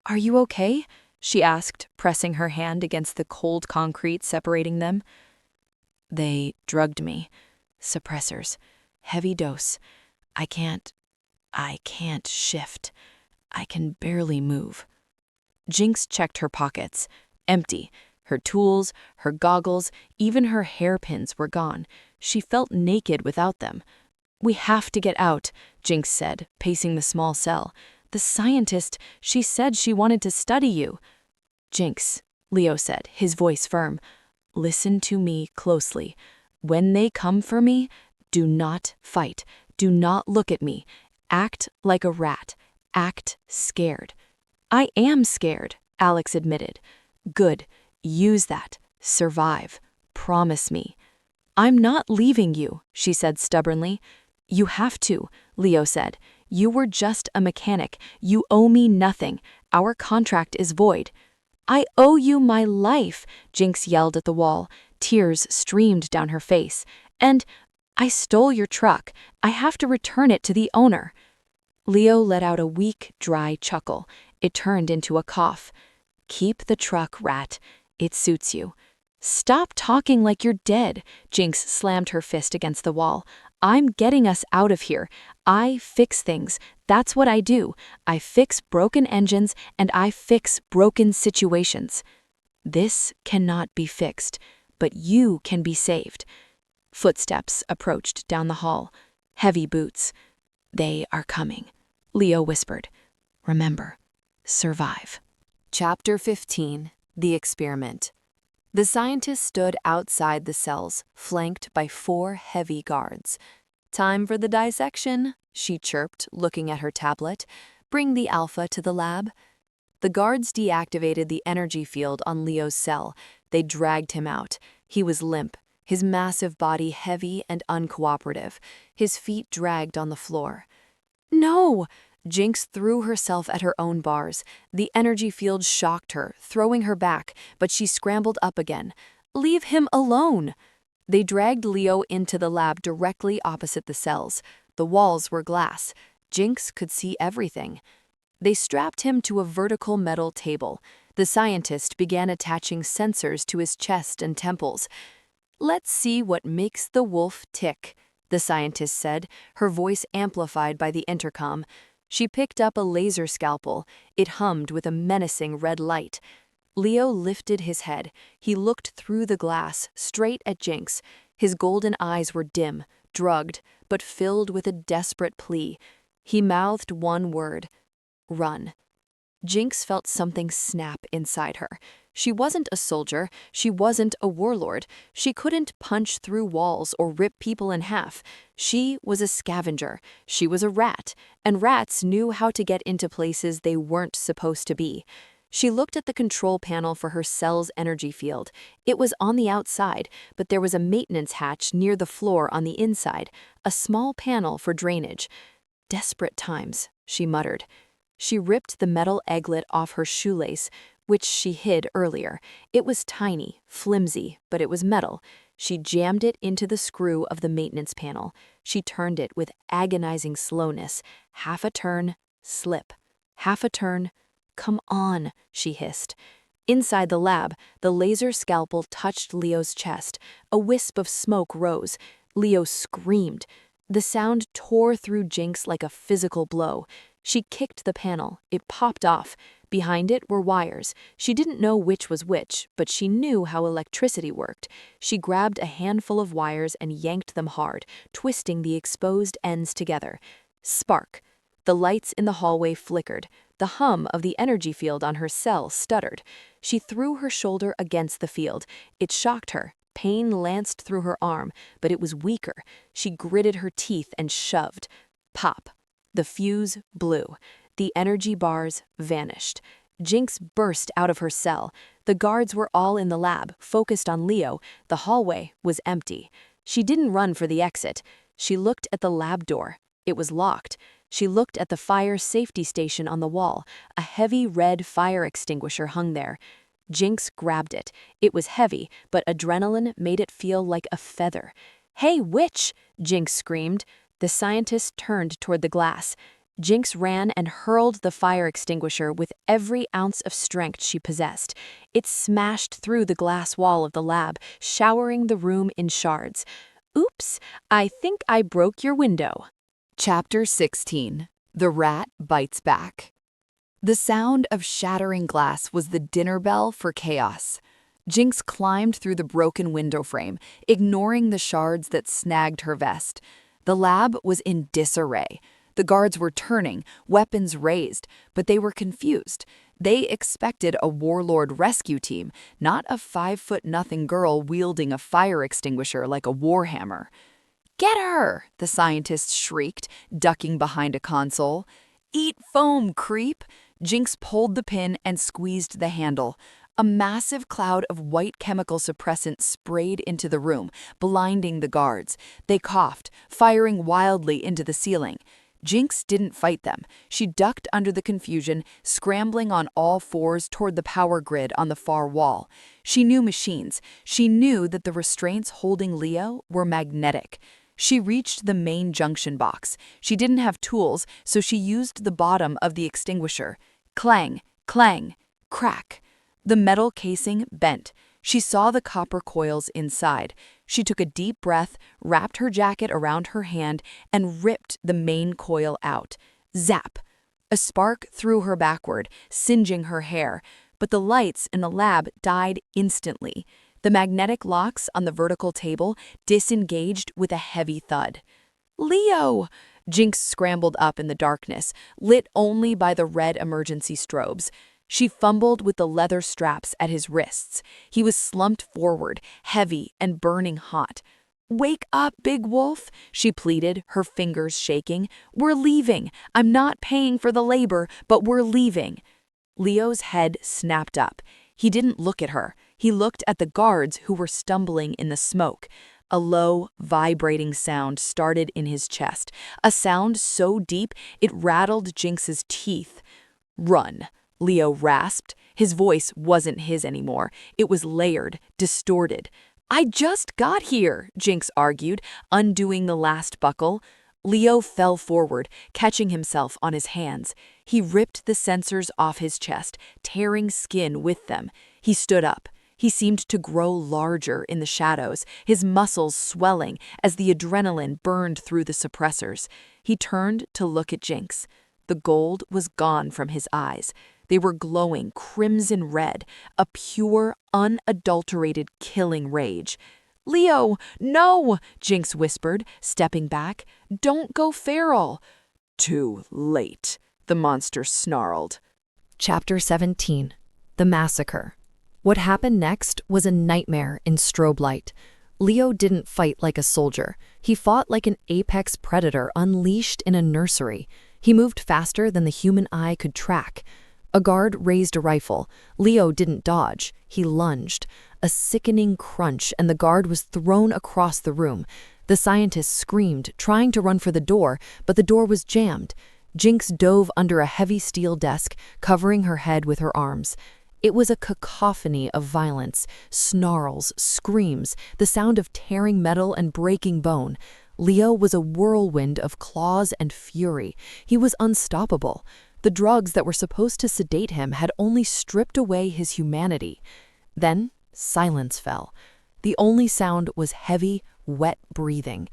"Are you okay?" she asked, pressing her hand against the cold concrete separating them. "They drugged me. Suppressors. Heavy dose. I can't shift. I can barely move." Jinx checked her pockets. Empty. Her tools, her goggles, even her hairpins were gone. She felt naked without them. "We have to get out," Jinx said, pacing the small cell. "The scientist, she said she wanted to study you." "Jinx," Leo said, his voice firm, "listen to me closely. When they come for me, do not fight. Do not look at me. Act like a rat. Act scared." "I am scared," Alex admitted. "Good. Use that. Survive. Promise me." "I'm not leaving you," she said stubbornly. "You have to," Leo said. "You were just a mechanic. You owe me nothing. Our contract is void." "I owe you my life," Jinx yelled at the wall. Tears streamed down her face. "And I stole your truck. I have to return it to the owner." Leo let out a weak, dry chuckle. It turned into a cough. "Keep the truck, rat. It suits you." "Stop talking like you're dead," Jinx slammed her fist against the wall. "I'm getting us out of here. I fix things. That's what I do. I fix broken engines and I fix broken situations. This cannot be fixed, but you can be saved." Footsteps approached down the hall. Heavy boots. "They are coming," Leo whispered. "Remember, survive." Chapter 15. The Experiment. The scientist stood outside the cells, flanked by 4 heavy guards. "Time for the dissection," she chirped, looking at her tablet. "Bring the Alpha to the lab." The guards deactivated the energy field on Leo's cell. They dragged him out. He was limp, his massive body heavy and uncooperative. His feet dragged on the floor. "No!" Jinx threw herself at her own bars. The energy field shocked her, throwing her back, but she scrambled up again. "Leave him alone!" They dragged Leo into the lab directly opposite the cells. The walls were glass. Jinx could see everything. They strapped him to a vertical metal table. The scientist began attaching sensors to his chest and temples. "Let's see what makes the wolf tick," the scientist said, her voice amplified by the intercom. She picked up a laser scalpel. It hummed with a menacing red light. Leo lifted his head. He looked through the glass, straight at Jinx. His golden eyes were dim, drugged, but filled with a desperate plea. He mouthed one word: run. Jinx felt something snap inside her. She wasn't a soldier. She wasn't a warlord. She couldn't punch through walls or rip people in half. She was a scavenger. She was a rat, and rats knew how to get into places they weren't supposed to be. She looked at the control panel for her cell's energy field. It was on the outside, but there was a maintenance hatch near the floor on the inside, a small panel for drainage. Desperate times, she muttered. She ripped the metal egglet off her shoelace, which she hid earlier. It was tiny, flimsy, but it was metal. She jammed it into the screw of the maintenance panel. She turned it with agonizing slowness. Half a turn, slip. Half a turn. Come on, she hissed. Inside the lab, the laser scalpel touched Leo's chest. A wisp of smoke rose. Leo screamed. The sound tore through Jinx like a physical blow. She kicked the panel. It popped off. Behind it were wires. She didn't know which was which, but she knew how electricity worked. She grabbed a handful of wires and yanked them hard, twisting the exposed ends together. Spark. The lights in the hallway flickered. The hum of the energy field on her cell stuttered. She threw her shoulder against the field. It shocked her. Pain lanced through her arm, but it was weaker. She gritted her teeth and shoved. Pop. The fuse blew. The energy bars vanished. Jinx burst out of her cell. The guards were all in the lab, focused on Leo. The hallway was empty. She didn't run for the exit. She looked at the lab door. It was locked. She looked at the fire safety station on the wall. A heavy red fire extinguisher hung there. Jinx grabbed it. It was heavy, but adrenaline made it feel like a feather. "Hey, witch!" Jinx screamed. The scientist turned toward the glass. Jinx ran and hurled the fire extinguisher with every ounce of strength she possessed. It smashed through the glass wall of the lab, showering the room in shards. "Oops, I think I broke your window." Chapter 16. The Rat Bites Back. The sound of shattering glass was the dinner bell for chaos. Jinx climbed through the broken window frame, ignoring the shards that snagged her vest. The lab was in disarray. The guards were turning, weapons raised, but they were confused. They expected a warlord rescue team, not a 5'0" girl wielding a fire extinguisher like a warhammer. "Get her!" the scientist shrieked, ducking behind a console. "Eat foam, creep!" Jinx pulled the pin and squeezed the handle. A massive cloud of white chemical suppressant sprayed into the room, blinding the guards. They coughed, firing wildly into the ceiling. Jinx didn't fight them. She ducked under the confusion, scrambling on all fours toward the power grid on the far wall. She knew machines. She knew that the restraints holding Leo were magnetic. She reached the main junction box. She didn't have tools, so she used the bottom of the extinguisher. Clang, clang, crack. The metal casing bent. She saw the copper coils inside. She took a deep breath, wrapped her jacket around her hand, and ripped the main coil out. Zap! A spark threw her backward, singeing her hair, but the lights in the lab died instantly. The magnetic locks on the vertical table disengaged with a heavy thud. "Leo!" Jinx scrambled up in the darkness, lit only by the red emergency strobes. She fumbled with the leather straps at his wrists. He was slumped forward, heavy and burning hot. "Wake up, big wolf," she pleaded, her fingers shaking. "We're leaving. I'm not paying for the labor, but we're leaving." Leo's head snapped up. He didn't look at her. He looked at the guards who were stumbling in the smoke. A low, vibrating sound started in his chest, a sound so deep it rattled Jinx's teeth. "Run," Leo rasped. His voice wasn't his anymore. It was layered, distorted. "I just got here," Jinx argued, undoing the last buckle. Leo fell forward, catching himself on his hands. He ripped the sensors off his chest, tearing skin with them. He stood up. He seemed to grow larger in the shadows, his muscles swelling as the adrenaline burned through the suppressors. He turned to look at Jinx. The gold was gone from his eyes. They were glowing crimson red, a pure, unadulterated killing rage. "Leo, no!" Jinx whispered, stepping back. "Don't go feral." "Too late," the monster snarled. Chapter 17. The Massacre. What happened next was a nightmare in strobe light. Leo didn't fight like a soldier. He fought like an apex predator unleashed in a nursery. He moved faster than the human eye could track. A guard raised a rifle. Leo didn't dodge. He lunged. A sickening crunch, and the guard was thrown across the room. The scientist screamed, trying to run for the door, but the door was jammed. Jinx dove under a heavy steel desk, covering her head with her arms. It was a cacophony of violence, snarls, screams, the sound of tearing metal and breaking bone. Leo was a whirlwind of claws and fury. He was unstoppable. The drugs that were supposed to sedate him had only stripped away his humanity. Then silence fell. The only sound was heavy, wet breathing.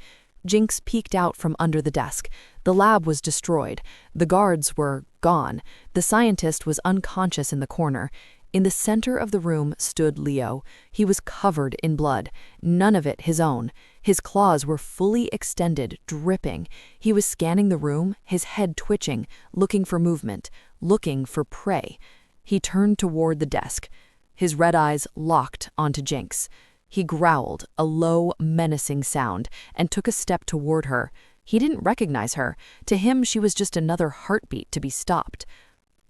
Jinx peeked out from under the desk. The lab was destroyed. The guards were gone. The scientist was unconscious in the corner. In the center of the room stood Leo. He was covered in blood, none of it his own. His claws were fully extended, dripping. He was scanning the room, his head twitching, looking for movement, looking for prey. He turned toward the desk. His red eyes locked onto Jinx. He growled, a low, menacing sound, and took a step toward her. He didn't recognize her. To him, she was just another heartbeat to be stopped.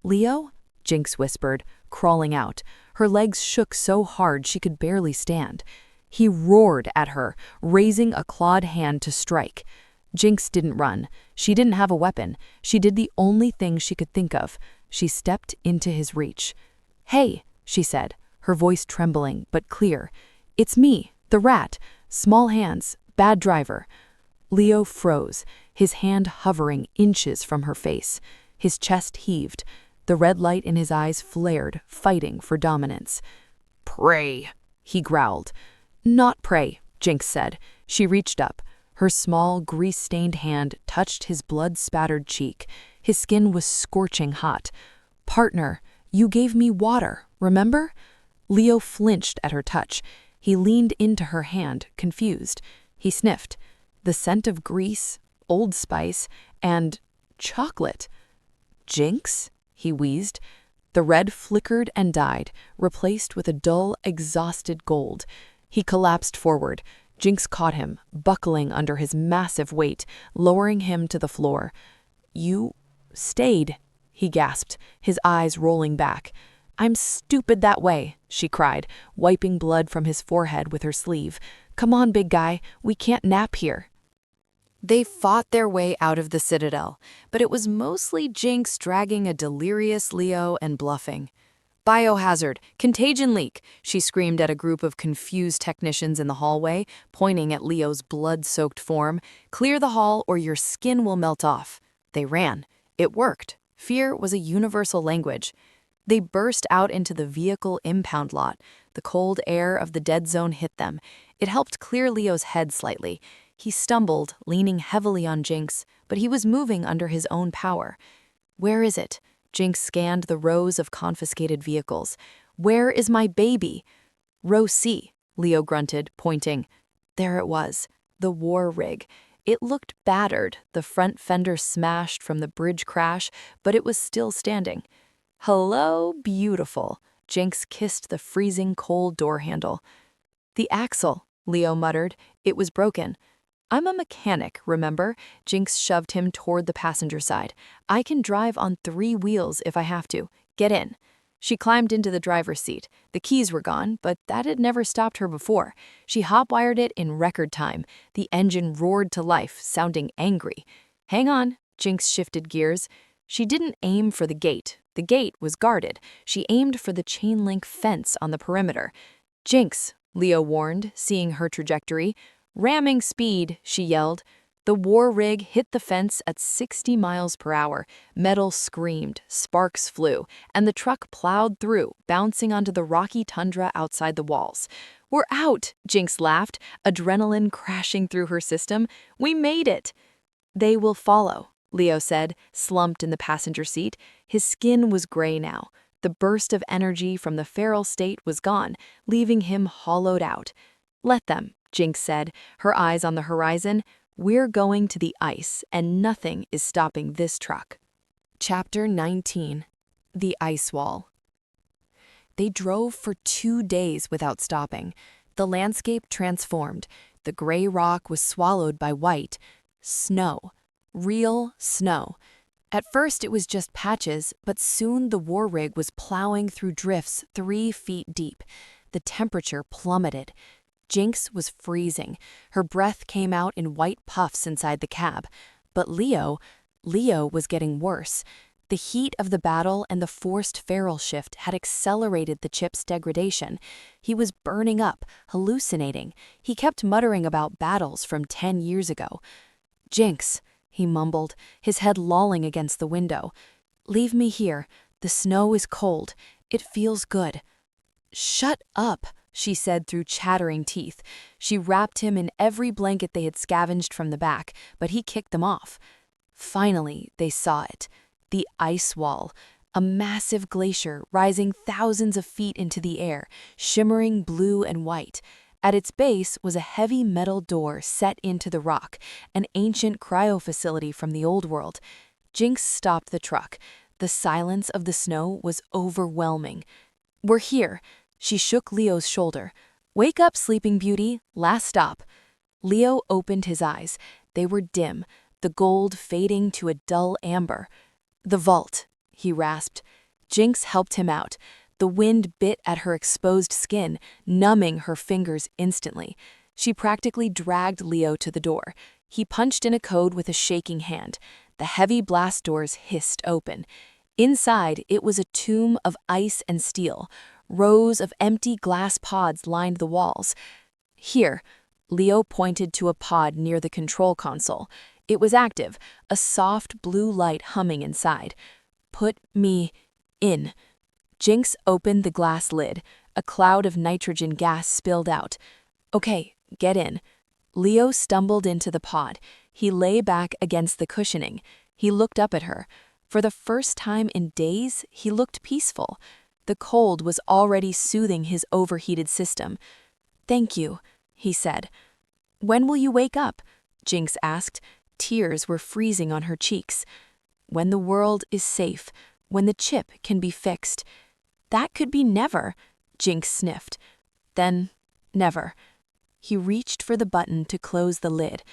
"Leo?" Jinx whispered, crawling out. Her legs shook so hard she could barely stand. He roared at her, raising a clawed hand to strike. Jinx didn't run. She didn't have a weapon. She did the only thing she could think of. She stepped into his reach. "Hey," she said, her voice trembling but clear. "It's me, the rat. Small hands, bad driver." Leo froze, his hand hovering inches from her face. His chest heaved. The red light in his eyes flared, fighting for dominance. "Prey," he growled. "Not prey," Jinx said. She reached up. Her small, grease-stained hand touched his blood-spattered cheek. His skin was scorching hot. "Partner, you gave me water, remember?" Leo flinched at her touch. He leaned into her hand, confused. He sniffed. The scent of grease, Old Spice, and chocolate. "Jinx?" he wheezed. The red flickered and died, replaced with a dull, exhausted gold. He collapsed forward. Jinx caught him, buckling under his massive weight, lowering him to the floor. "You stayed," he gasped, his eyes rolling back. "I'm stupid that way," she cried, wiping blood from his forehead with her sleeve. "Come on, big guy, we can't nap here." They fought their way out of the citadel, but it was mostly Jinx dragging a delirious Leo and bluffing. "Biohazard! Contagion leak!" she screamed at a group of confused technicians in the hallway, pointing at Leo's blood-soaked form. "Clear the hall or your skin will melt off." They ran. It worked. Fear was a universal language. They burst out into the vehicle impound lot. The cold air of the dead zone hit them. It helped clear Leo's head slightly. He stumbled, leaning heavily on Jinx, but he was moving under his own power. "Where is it?" Jinx scanned the rows of confiscated vehicles. "Where is my baby?" "Row C," Leo grunted, pointing. There it was, the war rig. It looked battered, the front fender smashed from the bridge crash, but it was still standing. "Hello, beautiful." Jinx kissed the freezing cold door handle. "The axle," Leo muttered. "It was broken." "I'm a mechanic, remember?" Jinx shoved him toward the passenger side. "I can drive on 3 wheels if I have to. Get in." She climbed into the driver's seat. The keys were gone, but that had never stopped her before. She hotwired it in record time. The engine roared to life, sounding angry. "Hang on," Jinx shifted gears. She didn't aim for the gate. The gate was guarded. She aimed for the chain-link fence on the perimeter. "Jinx," Leo warned, seeing her trajectory. "Ramming speed," she yelled. The war rig hit the fence at 60 miles per hour. Metal screamed, sparks flew, and the truck plowed through, bouncing onto the rocky tundra outside the walls. "We're out," Jinx laughed, adrenaline crashing through her system. "We made it." "They will follow," Leo said, slumped in the passenger seat. His skin was gray now. The burst of energy from the feral state was gone, leaving him hollowed out. Let them, Jinx said, her eyes on the horizon. We're going to the ice, and nothing is stopping this truck. Chapter 19. The Ice Wall. They drove for 2 days without stopping. The landscape transformed. The gray rock was swallowed by white. Snow. Real snow. At first it was just patches, but soon the war rig was plowing through drifts 3 feet deep. The temperature plummeted. Jinx was freezing. Her breath came out in white puffs inside the cab. But Leo was getting worse. The heat of the battle and the forced feral shift had accelerated the chip's degradation. He was burning up, hallucinating. He kept muttering about battles from 10 years ago. "Jinx," he mumbled, his head lolling against the window. "Leave me here. The snow is cold. It feels good." "Shut up," she said through chattering teeth. She wrapped him in every blanket they had scavenged from the back, but he kicked them off. Finally, they saw it. The ice wall, a massive glacier rising thousands of feet into the air, shimmering blue and white. At its base was a heavy metal door set into the rock, an ancient cryo facility from the old world. Jinx stopped the truck. The silence of the snow was overwhelming. "We're here." She shook Leo's shoulder. "Wake up, Sleeping Beauty. Last stop." Leo opened his eyes. They were dim, the gold fading to a dull amber. "The vault," he rasped. Jinx helped him out. The wind bit at her exposed skin, numbing her fingers instantly. She practically dragged Leo to the door. He punched in a code with a shaking hand. The heavy blast doors hissed open. Inside, it was a tomb of ice and steel. Rows of empty glass pods lined the walls. "Here," Leo pointed to a pod near the control console. It was active, a soft blue light humming inside. "Put me in." Jinx opened the glass lid. A cloud of nitrogen gas spilled out. "Okay, get in." Leo stumbled into the pod. He lay back against the cushioning. He looked up at her. For the first time in days, he looked peaceful. The cold was already soothing his overheated system. "Thank you," he said. "When will you wake up?" Jinx asked. Tears were freezing on her cheeks. "When the world is safe, when the chip can be fixed." "That could be never," Jinx sniffed. "Then, never." He reached for the button to close the lid.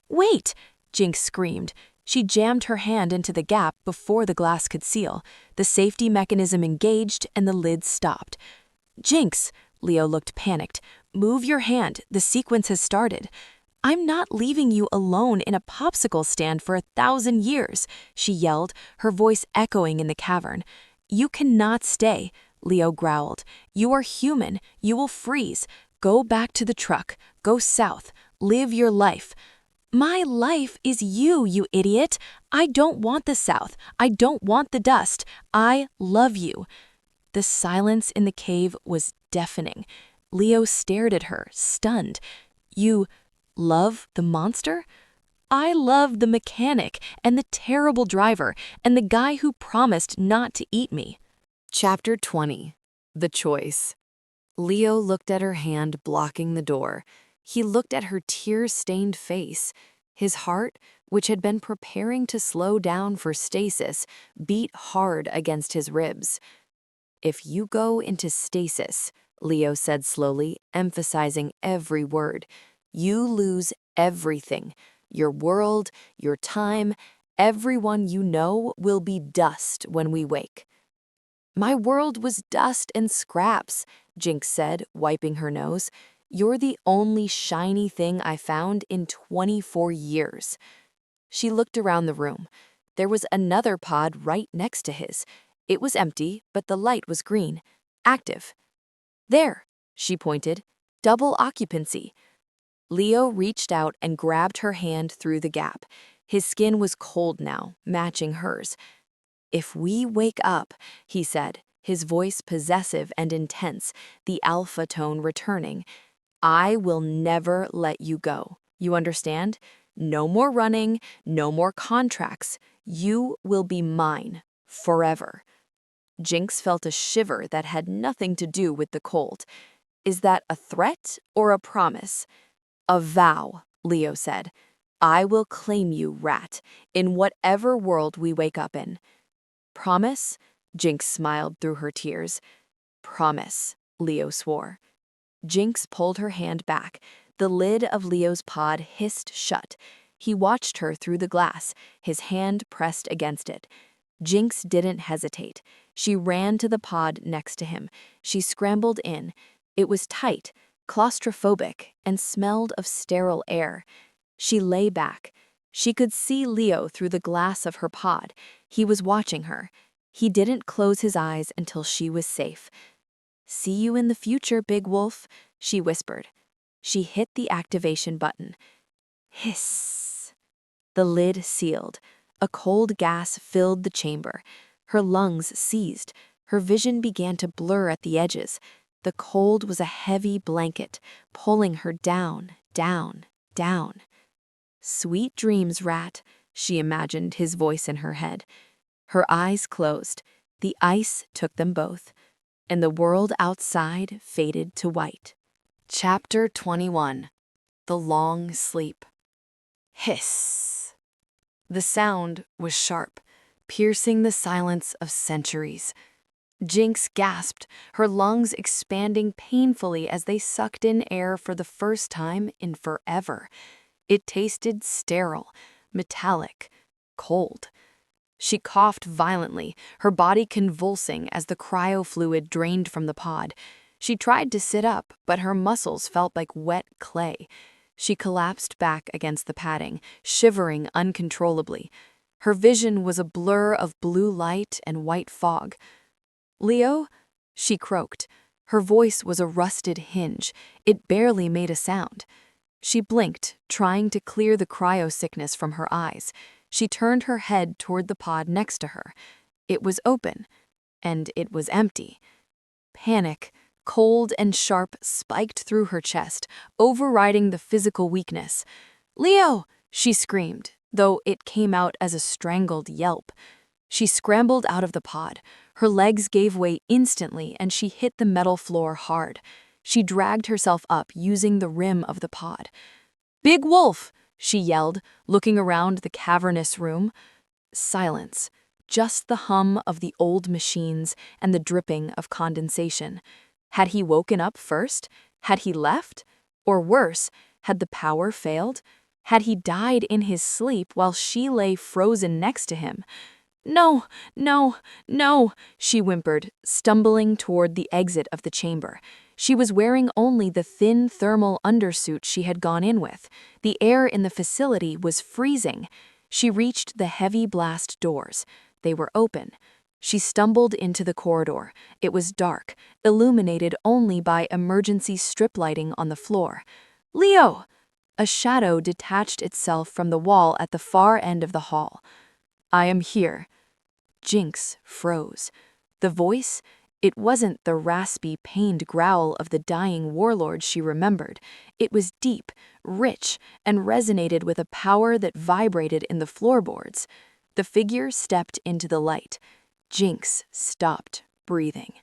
"Wait!" Jinx screamed. She jammed her hand into the gap before the glass could seal. The safety mechanism engaged and the lid stopped. "Jinx," Leo looked panicked. "Move your hand. The sequence has started." "I'm not leaving you alone in a popsicle stand for 1,000 years, she yelled, her voice echoing in the cavern. "You cannot stay," Leo growled. "You are human. You will freeze. Go back to the truck. Go south. Live your life." "My life is you, you idiot. I don't want the south. I don't want the dust. I love you." The silence in the cave was deafening. Leo stared at her, stunned. "You love the monster?" "I love the mechanic and the terrible driver and the guy who promised not to eat me." Chapter 20. The Choice. Leo looked at her hand blocking the door. He looked at her tear-stained face. His heart, which had been preparing to slow down for stasis, beat hard against his ribs. "If you go into stasis," Leo said slowly, emphasizing every word, "you lose everything. Your world, your time, everyone you know will be dust when we wake." "My world was dust and scraps," Jinx said, wiping her nose. "You're the only shiny thing I found in 24 years. She looked around the room. There was another pod right next to his. It was empty, but the light was green. Active. "There," she pointed. "Double occupancy." Leo reached out and grabbed her hand through the gap. His skin was cold now, matching hers. "If we wake up," he said, his voice possessive and intense, the alpha tone returning, "I will never let you go. You understand? No more running, no more contracts. You will be mine, forever. Jinx felt a shiver that had nothing to do with the cold. Is that a threat or a promise? A vow, Leo said. I will claim you, rat, in whatever world we wake up in. Promise? Jinx smiled through her tears. Promise, Leo swore. Jinx pulled her hand back. The lid of Leo's pod hissed shut. He watched her through the glass, his hand pressed against it. Jinx didn't hesitate. She ran to the pod next to him. She scrambled in. It was tight, claustrophobic, and smelled of sterile air. She lay back. She could see Leo through the glass of her pod. He was watching her. He didn't close his eyes until she was safe. See you in the future, Big Wolf, she whispered. She hit the activation button. Hiss. The lid sealed. A cold gas filled the chamber. Her lungs seized. Her vision began to blur at the edges. The cold was a heavy blanket, pulling her down, down, down. Sweet dreams, rat, she imagined his voice in her head. Her eyes closed. The ice took them both, and the world outside faded to white. Chapter 21. The Long Sleep. Hiss. The sound was sharp, piercing the silence of centuries. Jinx gasped, her lungs expanding painfully as they sucked in air for the first time in forever. It tasted sterile, metallic, cold. She coughed violently, her body convulsing as the cryofluid drained from the pod. She tried to sit up, but her muscles felt like wet clay. She collapsed back against the padding, shivering uncontrollably. Her vision was a blur of blue light and white fog. Leo? She croaked. Her voice was a rusted hinge. It barely made a sound. She blinked, trying to clear the cryo-sickness from her eyes. She turned her head toward the pod next to her. It was open, and it was empty. Panic, cold and sharp, spiked through her chest, overriding the physical weakness. "Leo!" she screamed, though it came out as a strangled yelp. She scrambled out of the pod. Her legs gave way instantly, and she hit the metal floor hard. She dragged herself up, using the rim of the pod. "Big Wolf!" she yelled, looking around the cavernous room. Silence, just the hum of the old machines and the dripping of condensation. Had he woken up first? Had he left? Or worse, had the power failed? Had he died in his sleep while she lay frozen next to him? "No, no, no," she whimpered, stumbling toward the exit of the chamber. She was wearing only the thin thermal undersuit she had gone in with. The air in the facility was freezing. She reached the heavy blast doors. They were open. She stumbled into the corridor. It was dark, illuminated only by emergency strip lighting on the floor. "Leo!" A shadow detached itself from the wall at the far end of the hall. "I am here." Jinx froze. The voice? It wasn't the raspy, pained growl of the dying warlord she remembered. It was deep, rich, and resonated with a power that vibrated in the floorboards. The figure stepped into the light. Jinx stopped breathing.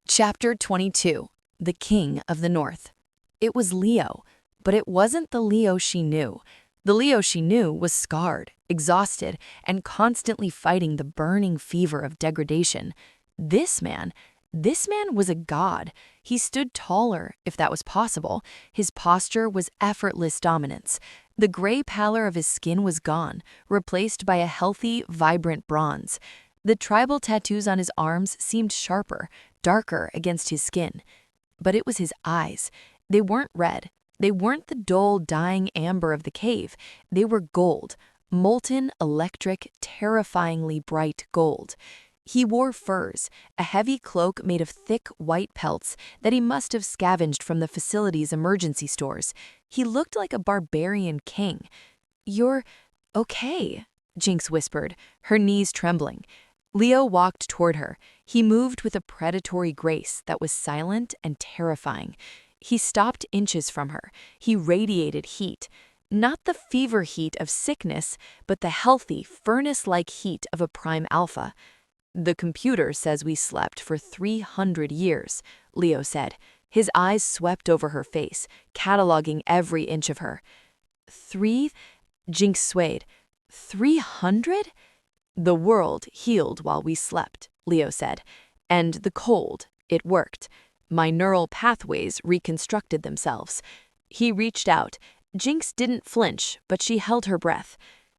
Chapter 22. The King of the North. It was Leo, but it wasn't the Leo she knew. The Leo she knew was scarred, exhausted, and constantly fighting the burning fever of degradation. This man was a god. He stood taller, if that was possible. His posture was effortless dominance. The gray pallor of his skin was gone, replaced by a healthy, vibrant bronze. The tribal tattoos on his arms seemed sharper, darker against his skin. But it was his eyes. They weren't red. They weren't the dull, dying amber of the cave. They were gold, molten, electric, terrifyingly bright gold. He wore furs, a heavy cloak made of thick, white pelts that he must have scavenged from the facility's emergency stores. He looked like a barbarian king. "You're okay," Jinx whispered, her knees trembling. Leo walked toward her. He moved with a predatory grace that was silent and terrifying. He stopped inches from her. He radiated heat. Not the fever heat of sickness, but the healthy, furnace-like heat of a Prime Alpha. The computer says we slept for 300 years, Leo said. His eyes swept over her face, cataloging every inch of her. Jinx swayed. 300? The world healed while we slept, Leo said. And the cold, it worked. My neural pathways reconstructed themselves. He reached out. Jinx didn't flinch, but she held her breath.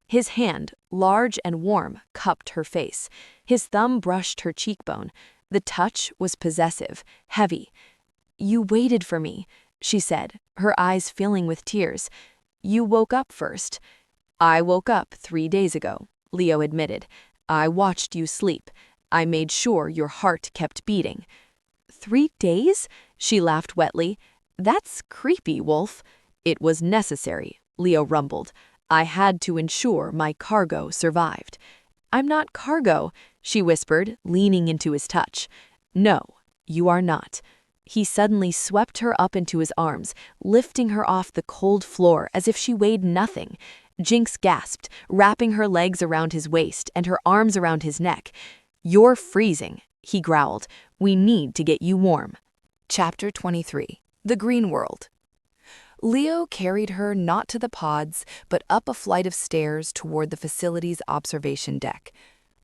His hand, large and warm, cupped her face. His thumb brushed her cheekbone. The touch was possessive, heavy. "You waited for me," she said, her eyes filling with tears. "You woke up first." "I woke up 3 days ago," Leo admitted. "I watched you sleep. I made sure your heart kept beating." 3 days? She laughed wetly. "That's creepy, Wolf." "It was necessary," Leo rumbled. "I had to ensure my cargo survived." "I'm not cargo," she whispered, leaning into his touch. "No, you are not." He suddenly swept her up into his arms, lifting her off the cold floor as if she weighed nothing. Jinx gasped, wrapping her legs around his waist and her arms around his neck. "You're freezing," he growled. "We need to get you warm." Chapter 23. The Green World. Leo carried her not to the pods, but up a flight of stairs toward the facility's observation deck.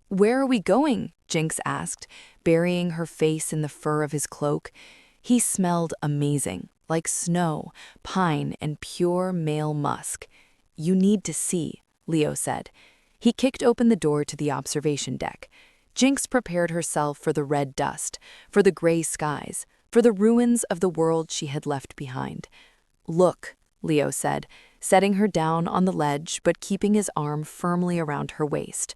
"Where are we going?" Jinx asked, burying her face in the fur of his cloak. He smelled amazing, like snow, pine, and pure male musk. "You need to see," Leo said. He kicked open the door to the observation deck. Jinx prepared herself for the red dust, for the gray skies, for the ruins of the world she had left behind. "Look," Leo said, setting her down on the ledge but keeping his arm firmly around her waist.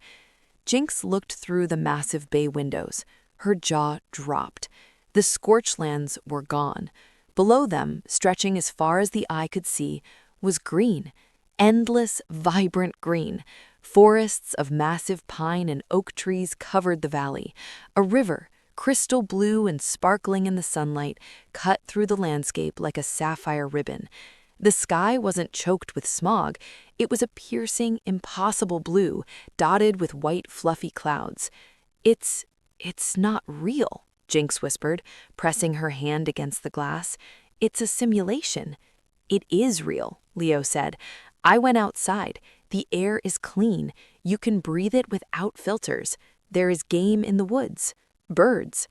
Jinx looked through the massive bay windows. Her jaw dropped. The scorchlands were gone. Below them, stretching as far as the eye could see, was green. Endless, vibrant green. Forests of massive pine and oak trees covered the valley. A river, crystal blue and sparkling in the sunlight, cut through the landscape like a sapphire ribbon. The sky wasn't choked with smog. It was a piercing, impossible blue, dotted with white, fluffy clouds. It's not real," Jinx whispered, pressing her hand against the glass. "It's a simulation." "It is real," Leo said. "I went outside. The air is clean. You can breathe it without filters. There is game in the woods. Birds."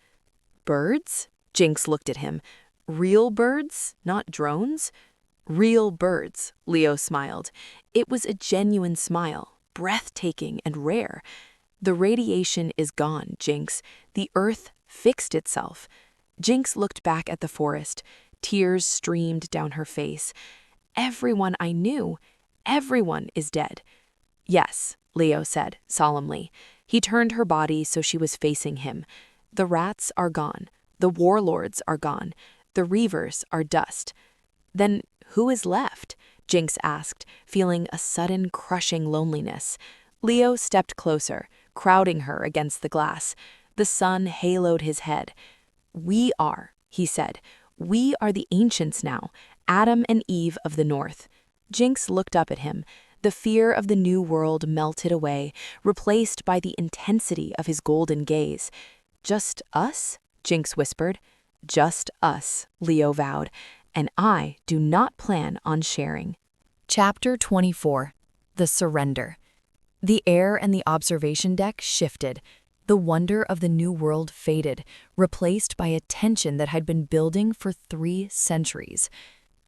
"Birds?" Jinx looked at him. "Real birds, not drones?" "Real birds," Leo smiled. It was a genuine smile, breathtaking and rare. "The radiation is gone, Jinx. The earth fixed itself." Jinx looked back at the forest. Tears streamed down her face. "Everyone I knew, everyone is dead." "Yes," Leo said solemnly. He turned her body so she was facing him. "The rats are gone. The warlords are gone. The reavers are dust." "Then who is left?" Jinx asked, feeling a sudden crushing loneliness. Leo stepped closer, crowding her against the glass. The sun haloed his head. "We are," he said. "We are the ancients now, Adam and Eve of the North." Jinx looked up at him. The fear of the new world melted away, replaced by the intensity of his golden gaze. "Just us?" Jinx whispered. "Just us," Leo vowed. "And I do not plan on sharing." Chapter 24. The Surrender. The air and the observation deck shifted. The wonder of the new world faded, replaced by a tension that had been building for 3 centuries.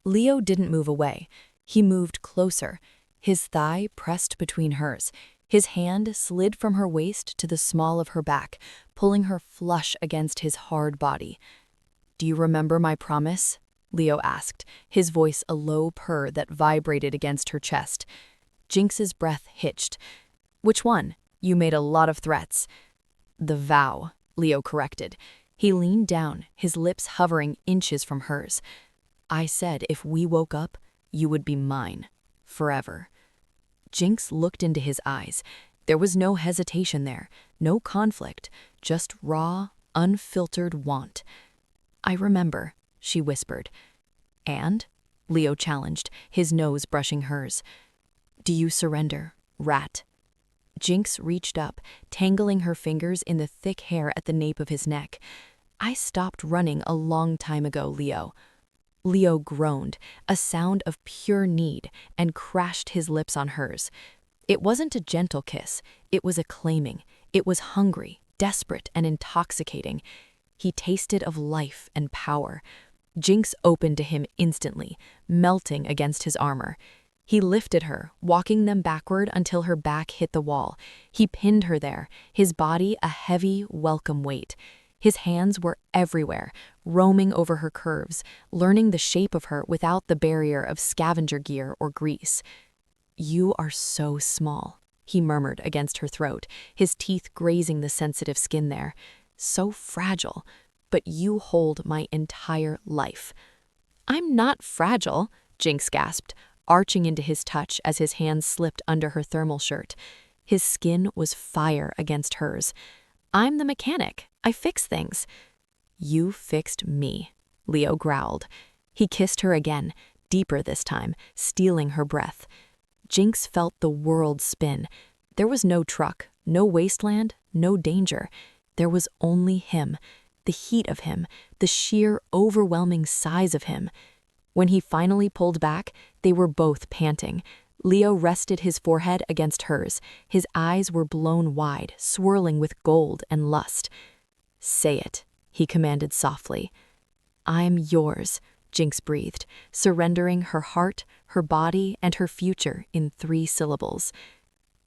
Leo didn't move away. He moved closer. His thigh pressed between hers. His hand slid from her waist to the small of her back, pulling her flush against his hard body. "Do you remember my promise?" Leo asked, his voice a low purr that vibrated against her chest. Jinx's breath hitched. "Which one? You made a lot of threats." "The vow," Leo corrected. He leaned down, his lips hovering inches from hers. "I said if we woke up, you would be mine. Forever." Jinx looked into his eyes. There was no hesitation there, no conflict, just raw, unfiltered want. "I remember," she whispered. "And?" Leo challenged, his nose brushing hers. Do you surrender, rat? Jinx reached up, tangling her fingers in the thick hair at the nape of his neck. I stopped running a long time ago, Leo. Leo groaned, a sound of pure need, and crashed his lips on hers. It wasn't a gentle kiss, it was acclaiming. It was hungry, desperate, and intoxicating. He tasted of life and power. Jinx opened to him instantly, melting against his armor. He lifted her, walking them backward until her back hit the wall. He pinned her there, his body a heavy, welcome weight. His hands were everywhere, roaming over her curves, learning the shape of her without the barrier of scavenger gear or grease. You are so small, he murmured against her throat, his teeth grazing the sensitive skin there. So fragile, but you hold my entire life. I'm not fragile, Jinx gasped, arching into his touch as his hands slipped under her thermal shirt. His skin was fire against hers. I'm the mechanic. I fix things. You fixed me, Leo growled. He kissed her again, deeper this time, stealing her breath. Jinx felt the world spin. There was no truck, no wasteland, no danger. There was only him, the heat of him, the sheer, overwhelming size of him. When he finally pulled back, they were both panting. Leo rested his forehead against hers. His eyes were blown wide, swirling with gold and lust. Say it, he commanded softly. I'm yours, Jinx breathed, surrendering her heart, her body, and her future in 3 syllables.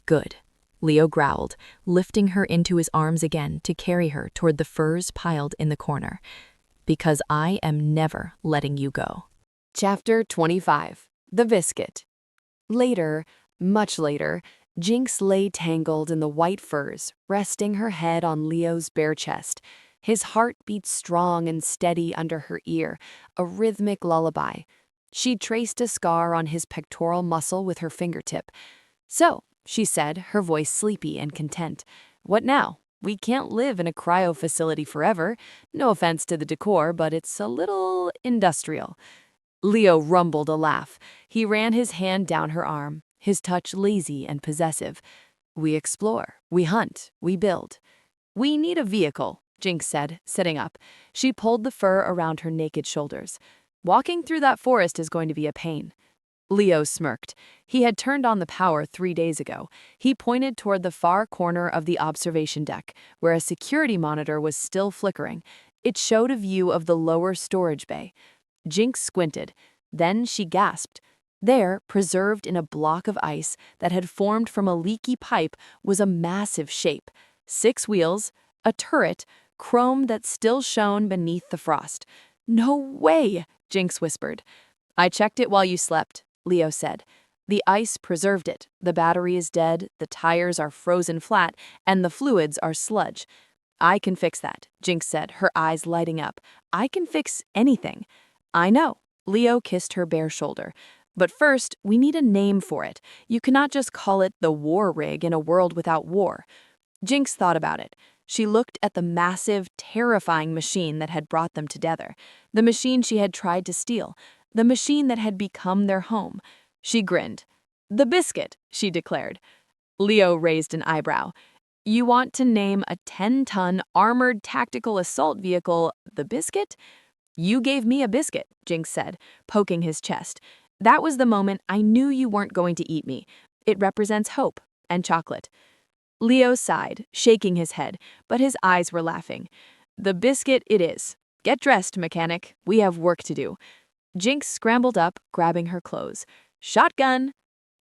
Good, Leo growled, lifting her into his arms again to carry her toward the furs piled in the corner. Because I am never letting you go. Chapter 25. The Biscuit. Later, much later, Jinx lay tangled in the white furs, resting her head on Leo's bare chest. His heart beat strong and steady under her ear, a rhythmic lullaby. She traced a scar on his pectoral muscle with her fingertip. So, she said, her voice sleepy and content. What now? We can't live in a cryo facility forever. No offense to the decor, but it's a little industrial. Leo rumbled a laugh. He ran his hand down her arm, his touch lazy and possessive. We explore, we hunt, we build. We need a vehicle, Jinx said, sitting up. She pulled the fur around her naked shoulders. Walking through that forest is going to be a pain. Leo smirked. He had turned on the power 3 days ago. He pointed toward the far corner of the observation deck, where a security monitor was still flickering. It showed a view of the lower storage bay. Jinx squinted. Then she gasped. There, preserved in a block of ice that had formed from a leaky pipe, was a massive shape. 6 wheels, a turret, chrome that still shone beneath the frost. No way, Jinx whispered. I checked it while you slept, Leo said. The ice preserved it. The battery is dead, the tires are frozen flat, and the fluids are sludge. I can fix that, Jinx said, her eyes lighting up. I can fix anything. I know. Leo kissed her bare shoulder. But first, we need a name for it. You cannot just call it the war rig in a world without war. Jinx thought about it. She looked at the massive, terrifying machine that had brought them together. The machine she had tried to steal. The machine that had become their home. She grinned. The Biscuit, she declared. Leo raised an eyebrow. You want to name a 10-ton armored tactical assault vehicle the Biscuit? You gave me a biscuit, Jinx said, poking his chest. That was the moment I knew you weren't going to eat me. It represents hope and chocolate. Leo sighed, shaking his head, but his eyes were laughing. The Biscuit it is. Get dressed, mechanic. We have work to do. Jinx scrambled up, grabbing her clothes. Shotgun!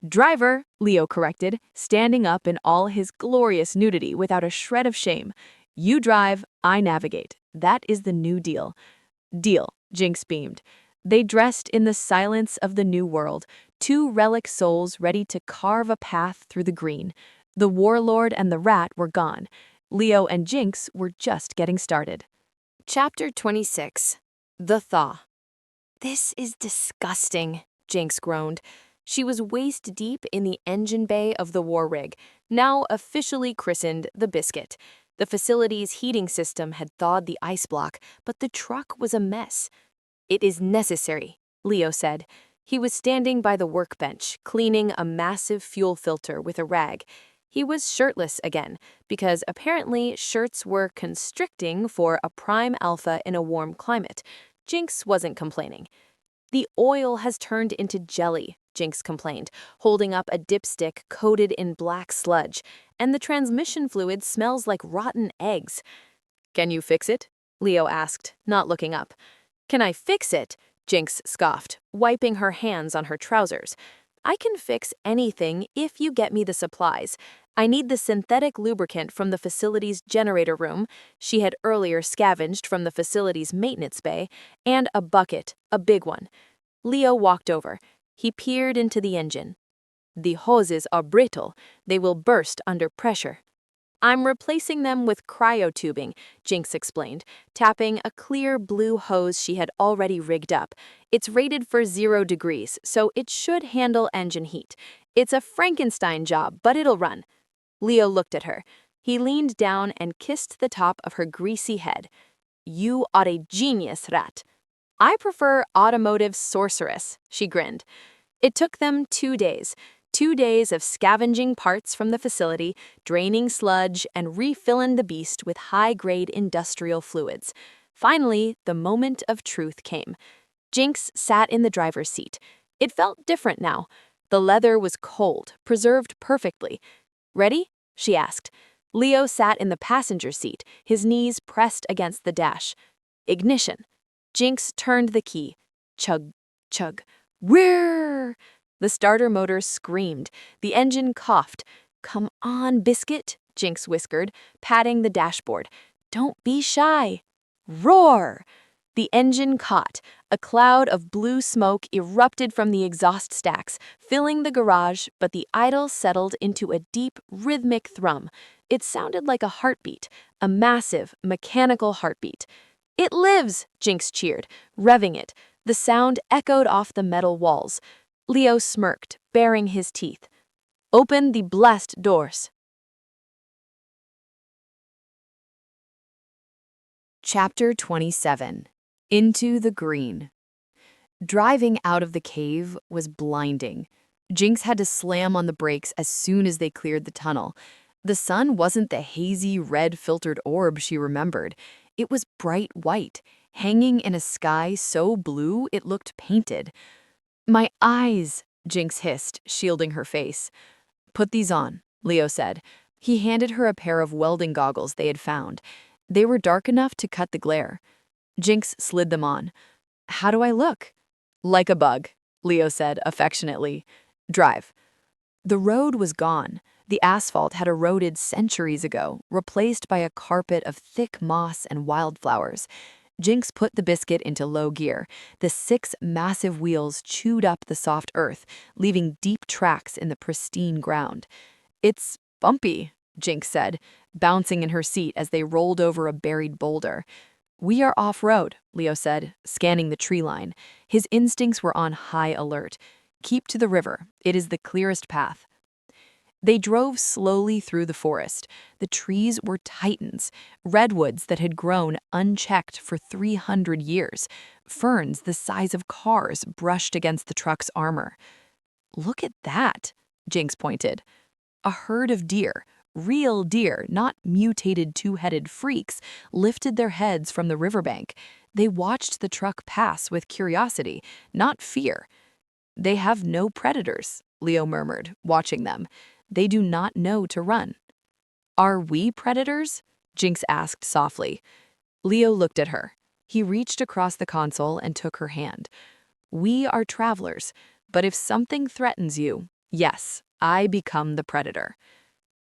Driver, Leo corrected, standing up in all his glorious nudity without a shred of shame. You drive, I navigate. That is the new deal. Deal, Jinx beamed. They dressed in the silence of the new world, 2 relic souls ready to carve a path through the green. The warlord and the rat were gone. Leo and Jinx were just getting started. Chapter 26. The Thaw. This is disgusting, Jinx groaned. She was waist-deep in the engine bay of the war rig, now officially christened the Biscuit. The facility's heating system had thawed the ice block, but the truck was a mess. It is necessary, Leo said. He was standing by the workbench, cleaning a massive fuel filter with a rag. He was shirtless again, because apparently shirts were constricting for a Prime Alpha in a warm climate. Jinx wasn't complaining. "The oil has turned into jelly," Jinx complained, holding up a dipstick coated in black sludge, "and the transmission fluid smells like rotten eggs." "Can you fix it?" Leo asked, not looking up. "Can I fix it?" Jinx scoffed, wiping her hands on her trousers. "I can fix anything if you get me the supplies. I need the synthetic lubricant from the facility's generator room," she had earlier scavenged from the facility's maintenance bay, "and a bucket, a big one." Leo walked over. He peered into the engine. "The hoses are brittle. They will burst under pressure." "I'm replacing them with cryotubing," Jinx explained, tapping a clear blue hose she had already rigged up. "It's rated for 0 degrees, so it should handle engine heat. It's a Frankenstein job, but it'll run." Leo looked at her. He leaned down and kissed the top of her greasy head. "You are a genius, Rat." "I prefer automotive sorceress," she grinned. It took them 2 days. 2 days of scavenging parts from the facility, draining sludge, and refilling the beast with high-grade industrial fluids. Finally, the moment of truth came. Jinx sat in the driver's seat. It felt different now. The leather was cold, preserved perfectly. "Ready?" she asked. Leo sat in the passenger seat, his knees pressed against the dash. "Ignition." Jinx turned the key. Chug, chug. Whirr! The starter motor screamed. The engine coughed. "Come on, Biscuit," Jinx whispered, patting the dashboard. "Don't be shy." Roar! The engine caught. A cloud of blue smoke erupted from the exhaust stacks, filling the garage, but the idle settled into a deep, rhythmic thrum. It sounded like a heartbeat, a massive, mechanical heartbeat. "It lives!" Jinx cheered, revving it. The sound echoed off the metal walls. Leo smirked, baring his teeth. "Open the blessed doors." Chapter 27. Into the Green. Driving out of the cave was blinding. Jinx had to slam on the brakes as soon as they cleared the tunnel. The sun wasn't the hazy, red-filtered orb she remembered. It was bright white, hanging in a sky so blue it looked painted. "My eyes," Jinx hissed, shielding her face. "Put these on," Leo said. He handed her a pair of welding goggles they had found. They were dark enough to cut the glare. Jinx slid them on. "How do I look?" "Like a bug," Leo said affectionately. "Drive." The road was gone. The asphalt had eroded centuries ago, replaced by a carpet of thick moss and wildflowers. Jinx put the Biscuit into low gear. The 6 massive wheels chewed up the soft earth, leaving deep tracks in the pristine ground. "It's bumpy," Jinx said, bouncing in her seat as they rolled over a buried boulder. "We are off-road," Leo said, scanning the tree line. His instincts were on high alert. "Keep to the river. It is the clearest path." They drove slowly through the forest. The trees were titans, redwoods that had grown unchecked for 300 years. Ferns the size of cars brushed against the truck's armor. "Look at that," Jinx pointed. A herd of deer, real deer, not mutated 2-headed freaks, lifted their heads from the riverbank. They watched the truck pass with curiosity, not fear. "They have no predators," Leo murmured, watching them. "They do not know to run." "Are we predators?" Jinx asked softly. Leo looked at her. He reached across the console and took her hand. "We are travelers, but if something threatens you, yes, I become the predator."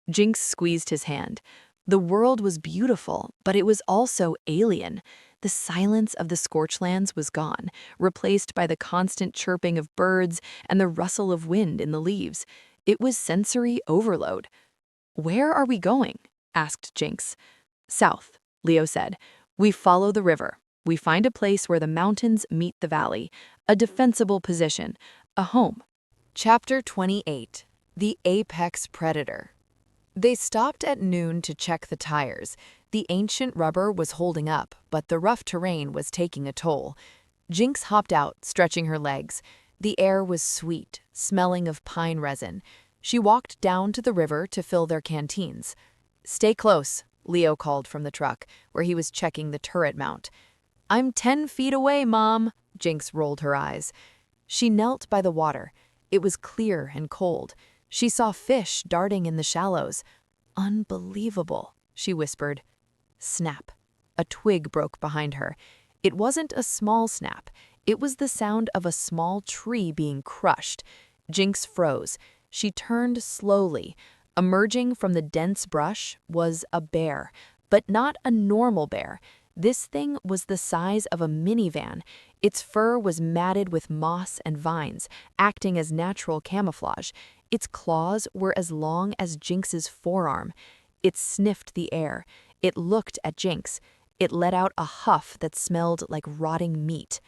Jinx squeezed his hand. The world was beautiful, but it was also alien. The silence of the Scorchlands was gone, replaced by the constant chirping of birds and the rustle of wind in the leaves. It was sensory overload. "Where are we going?" asked Jinx. "South," Leo said. "We follow the river. We find a place where the mountains meet the valley, a defensible position, a home." Chapter 28. The Apex Predator. They stopped at noon to check the tires. The ancient rubber was holding up, but the rough terrain was taking a toll. Jinx hopped out, stretching her legs. The air was sweet, smelling of pine resin. She walked down to the river to fill their canteens. "Stay close," Leo called from the truck, where he was checking the turret mount. "I'm 10 feet away, Mom," Jinx rolled her eyes. She knelt by the water. It was clear and cold. She saw fish darting in the shallows. "Unbelievable," she whispered. Snap. A twig broke behind her. It wasn't a small snap. It was the sound of a small tree being crushed. Jinx froze. She turned slowly. Emerging from the dense brush was a bear, but not a normal bear. This thing was the size of a minivan. Its fur was matted with moss and vines, acting as natural camouflage. Its claws were as long as Jinx's forearm. It sniffed the air. It looked at Jinx. It let out a huff that smelled like rotting meat.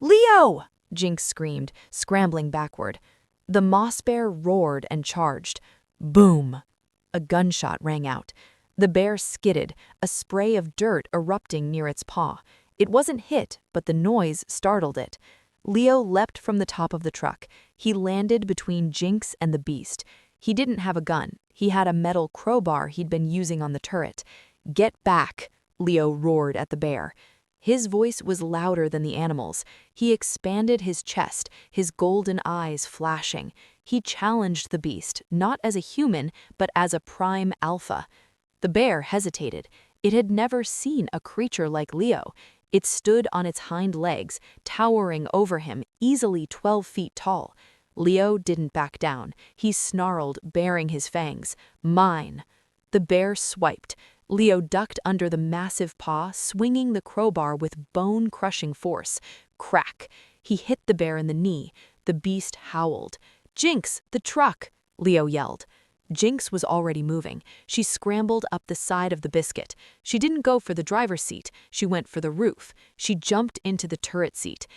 "Leo!" Jinx screamed, scrambling backward. The moss bear roared and charged. Boom! A gunshot rang out. The bear skidded, a spray of dirt erupting near its paw. It wasn't hit, but the noise startled it. Leo leapt from the top of the truck. He landed between Jinx and the beast. He didn't have a gun. He had a metal crowbar he'd been using on the turret. "Get back!" Leo roared at the bear. His voice was louder than the animal's. He expanded his chest, his golden eyes flashing. He challenged the beast, not as a human, but as a Prime Alpha. The bear hesitated. It had never seen a creature like Leo. It stood on its hind legs, towering over him, easily 12 feet tall. Leo didn't back down. He snarled, baring his fangs. "Mine!" The bear swiped. Leo ducked under the massive paw, swinging the crowbar with bone-crushing force. Crack! He hit the bear in the knee. The beast howled. "Jinx, the truck!" Leo yelled. Jinx was already moving. She scrambled up the side of the biscuit. She didn't go for the driver's seat. She went for the roof. She jumped into the turret seat.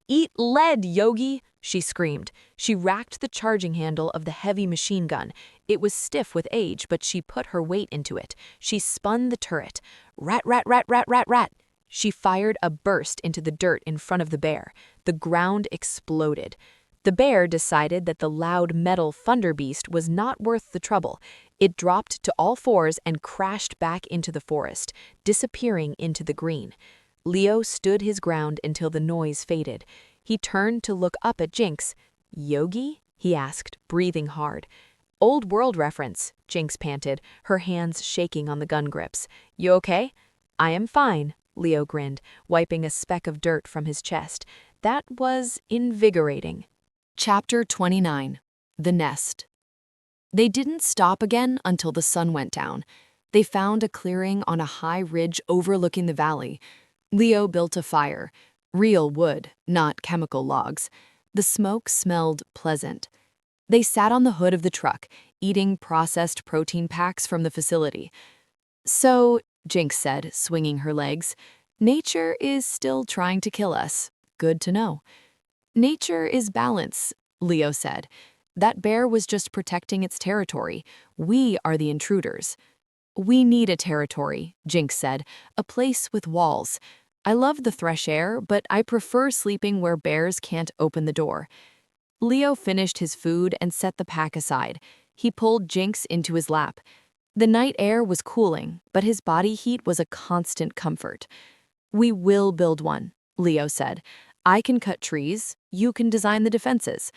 "Eat lead, Yogi!" she screamed. She racked the charging handle of the heavy machine gun. It was stiff with age, but she put her weight into it. She spun the turret. Rat, rat, rat, rat, rat, rat. She fired a burst into the dirt in front of the bear. The ground exploded. The bear decided that the loud metal thunder beast was not worth the trouble. It dropped to all fours and crashed back into the forest, disappearing into the green. Leo stood his ground until the noise faded. He turned to look up at Jinx. "Yogi?" he asked, breathing hard. "Old world reference," Jinx panted, her hands shaking on the gun grips. "You okay?" "I am fine," Leo grinned, wiping a speck of dirt from his chest. That was invigorating. Chapter 29. The Nest. They didn't stop again until the sun went down. They found a clearing on a high ridge overlooking the valley. Leo built a fire. Real wood, not chemical logs. The smoke smelled pleasant. They sat on the hood of the truck, eating processed protein packs from the facility. "So," Jinx said, swinging her legs, "nature is still trying to kill us. Good to know." "Nature is balance," Leo said. "That bear was just protecting its territory. We are the intruders." "We need a territory," Jinx said, "a place with walls. I love the fresh air, but I prefer sleeping where bears can't open the door." Leo finished his food and set the pack aside. He pulled Jinx into his lap. The night air was cooling, but his body heat was a constant comfort. "We will build one," Leo said. "I can cut trees, you can design the defenses."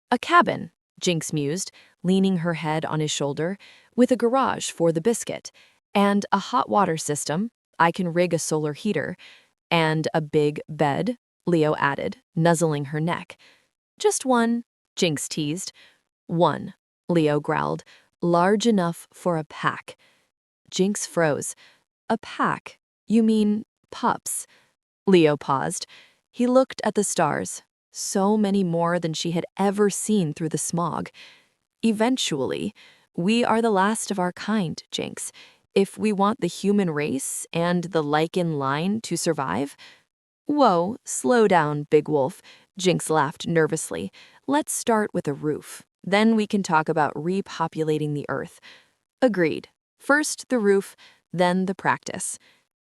"A cabin," Jinx mused, leaning her head on his shoulder, "with a garage for the biscuit. And a hot water system, I can rig a solar heater. And a big bed," Leo added, nuzzling her neck. "Just one," Jinx teased. "One," Leo growled, "large enough for a pack." Jinx froze. "A pack? You mean pups?" Leo paused. He looked at the stars, so many more than she had ever seen through the smog. "Eventually, we are the last of our kind, Jinx. If we want the human race and the lichen line to survive." "Whoa, slow down, Big Wolf," Jinx laughed nervously. "Let's start with a roof. Then we can talk about repopulating the earth." "Agreed. First the roof, then the practice."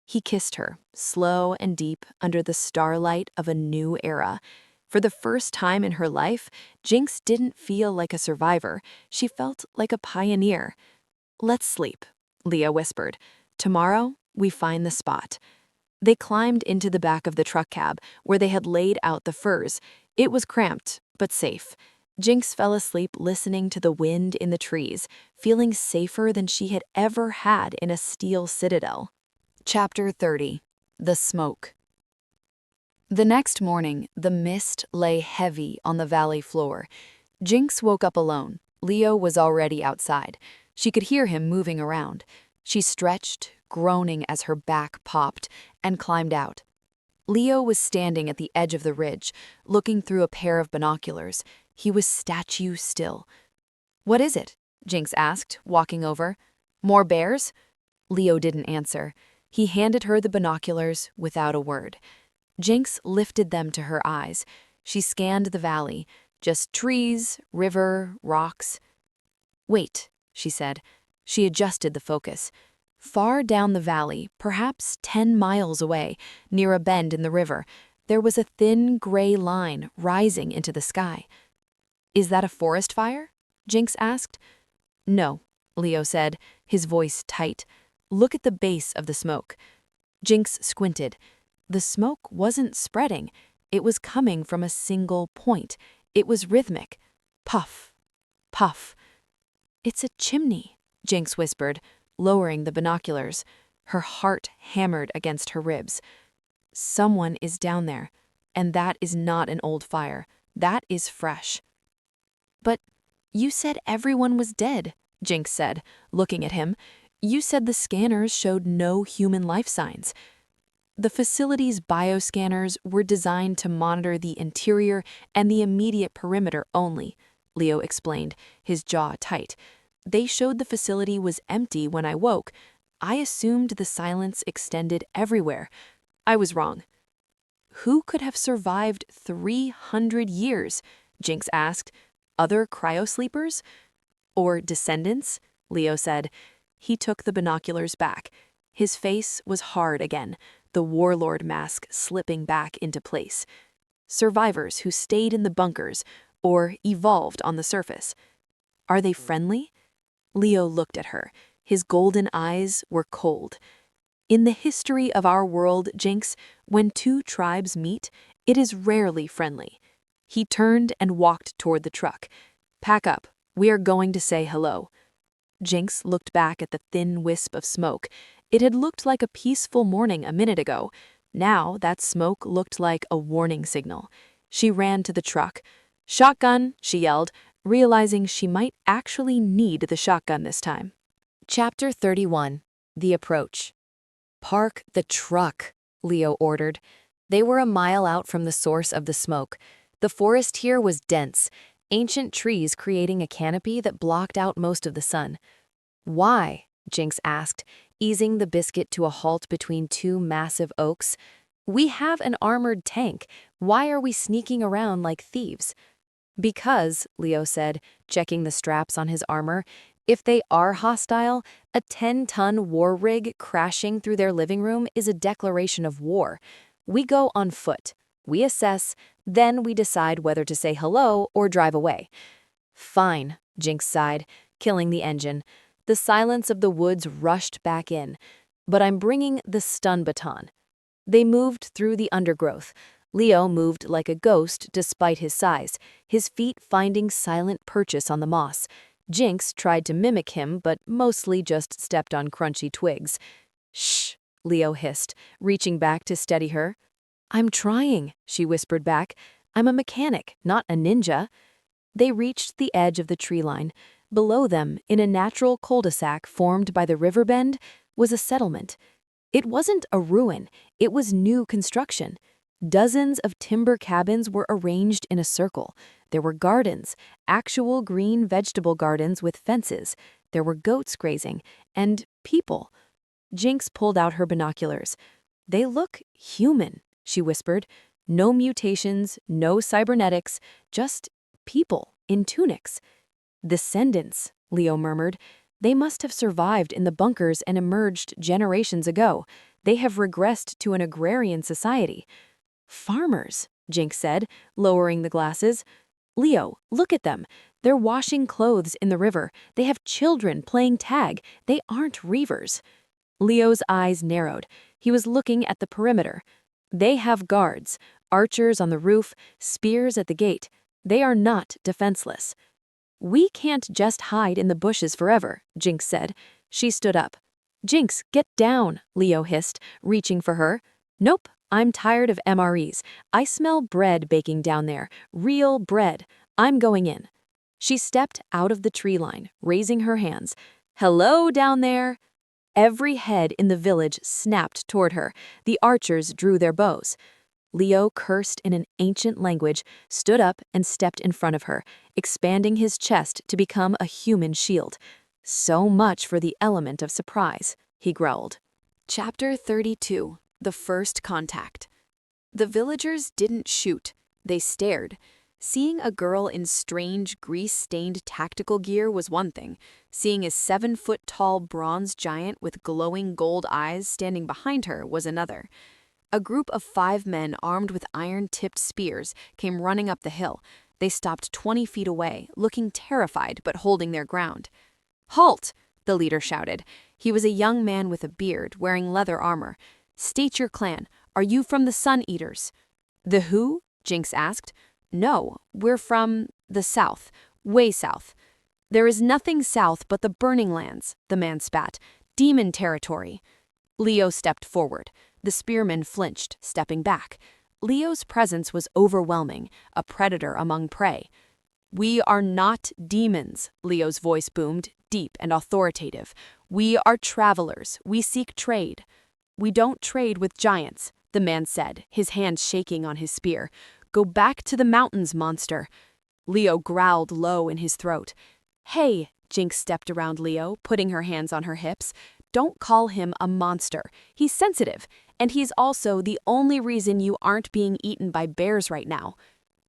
He kissed her, slow and deep, under the starlight of a new era. For the first time in her life, Jinx didn't feel like a survivor. She felt like a pioneer. "Let's sleep," Leah whispered. "Tomorrow, we find the spot." They climbed into the back of the truck cab, where they had laid out the furs. It was cramped, but safe. Jinx fell asleep listening to the wind in the trees, feeling safer than she had ever had in a steel citadel. Chapter 30. The Smoke. The next morning, the mist lay heavy on the valley floor. Jinx woke up alone. Leo was already outside. She could hear him moving around. She stretched, groaning as her back popped, and climbed out. Leo was standing at the edge of the ridge, looking through a pair of binoculars. He was statue still. "What is it?" Jinx asked, walking over. "More bears?" Leo didn't answer. He handed her the binoculars without a word. Jinx lifted them to her eyes. She scanned the valley. Just trees, river, rocks. "Wait," she said. She adjusted the focus. Far down the valley, perhaps 10 miles away, near a bend in the river, there was a thin gray line rising into the sky. "Is that a forest fire?" Jinx asked. "No," Leo said, his voice tight. "Look at the base of the smoke." Jinx squinted. The smoke wasn't spreading. It was coming from a single point. It was rhythmic. Puff, puff. "It's a chimney," Jinx whispered, lowering the binoculars. Her heart hammered against her ribs. "Someone is down there, and that is not an old fire. That is fresh." "But you said everyone was dead," Jinx said, looking at him. "You said the scanners showed no human life signs." "The facility's bioscanners were designed to monitor the interior and the immediate perimeter only," Leo explained, his jaw tight. "They showed the facility was empty when I woke. I assumed the silence extended everywhere. I was wrong." "Who could have survived 300 years?" Jinx asked. "Other cryosleepers? Or descendants?" Leo said. He took the binoculars back. His face was hard again, the warlord mask slipping back into place. "Survivors who stayed in the bunkers or evolved on the surface. Are they friendly?" Leo looked at her. His golden eyes were cold. "In the history of our world, Jinx, when two tribes meet, it is rarely friendly." He turned and walked toward the truck. "Pack up. We are going to say hello." Jinx looked back at the thin wisp of smoke. It had looked like a peaceful morning a minute ago. Now that smoke looked like a warning signal. She ran to the truck. "Shotgun," she yelled, realizing she might actually need the shotgun this time. Chapter 31. The Approach. "Park the truck," Leo ordered. They were a mile out from the source of the smoke. The forest here was dense, ancient trees creating a canopy that blocked out most of the sun. "Why?" Jinx asked, easing the biscuit to a halt between two massive oaks. "We have an armored tank. Why are we sneaking around like thieves?" "Because," Leo said, checking the straps on his armor, "if they are hostile, a 10-ton war rig crashing through their living room is a declaration of war. We go on foot. We assess, then we decide whether to say hello or drive away." "Fine," Jinx sighed, killing the engine. The silence of the woods rushed back in. "But I'm bringing the stun baton." They moved through the undergrowth. Leo moved like a ghost despite his size, his feet finding silent purchase on the moss. Jinx tried to mimic him, but mostly just stepped on crunchy twigs. "Shh," Leo hissed, reaching back to steady her. "I'm trying," she whispered back. "I'm a mechanic, not a ninja." They reached the edge of the tree line. Below them, in a natural cul-de-sac formed by the river bend, was a settlement. It wasn't a ruin, it was new construction. Dozens of timber cabins were arranged in a circle. There were gardens, actual green vegetable gardens with fences. There were goats grazing, and people. Jinx pulled out her binoculars. "They look human," she whispered. "No mutations, no cybernetics, just people in tunics." "Descendants," Leo murmured. "They must have survived in the bunkers and emerged generations ago. They have regressed to an agrarian society." "Farmers," Jinx said, lowering the glasses. Leo, look at them. They're washing clothes in the river. They have children playing tag. They aren't reavers. Leo's eyes narrowed. He was looking at the perimeter. They have guards, archers on the roof, spears at the gate. They are not defenseless. We can't just hide in the bushes forever, Jinx said. She stood up. Jinx, get down, Leo hissed, reaching for her. Nope, I'm tired of MREs. I smell bread baking down there. Real bread. I'm going in. She stepped out of the tree line, raising her hands. Hello down there. Every head in the village snapped toward her. The archers drew their bows. Leo cursed in an ancient language, stood up and stepped in front of her, expanding his chest to become a human shield. So much for the element of surprise, he growled. Chapter 32. The First Contact. The villagers didn't shoot. They stared. Seeing a girl in strange, grease-stained tactical gear was one thing. Seeing a 7-foot-tall bronze giant with glowing gold eyes standing behind her was another. A group of 5 men armed with iron-tipped spears came running up the hill. They stopped 20 feet away, looking terrified but holding their ground. "Halt!" the leader shouted. He was a young man with a beard, wearing leather armor. "State your clan. Are you from the Sun Eaters?" "The who?" Jinx asked. "No, we're from the south, way south." "There is nothing south but the Burning Lands," the man spat. "Demon territory." Leo stepped forward. The spearmen flinched, stepping back. Leo's presence was overwhelming, a predator among prey. "We are not demons," Leo's voice boomed, deep and authoritative. "We are travelers. We seek trade." "We don't trade with giants," the man said, his hand shaking on his spear. "Go back to the mountains, monster." Leo growled low in his throat. "Hey," Jinx stepped around Leo, putting her hands on her hips. "Don't call him a monster. He's sensitive, and he's also the only reason you aren't being eaten by bears right now."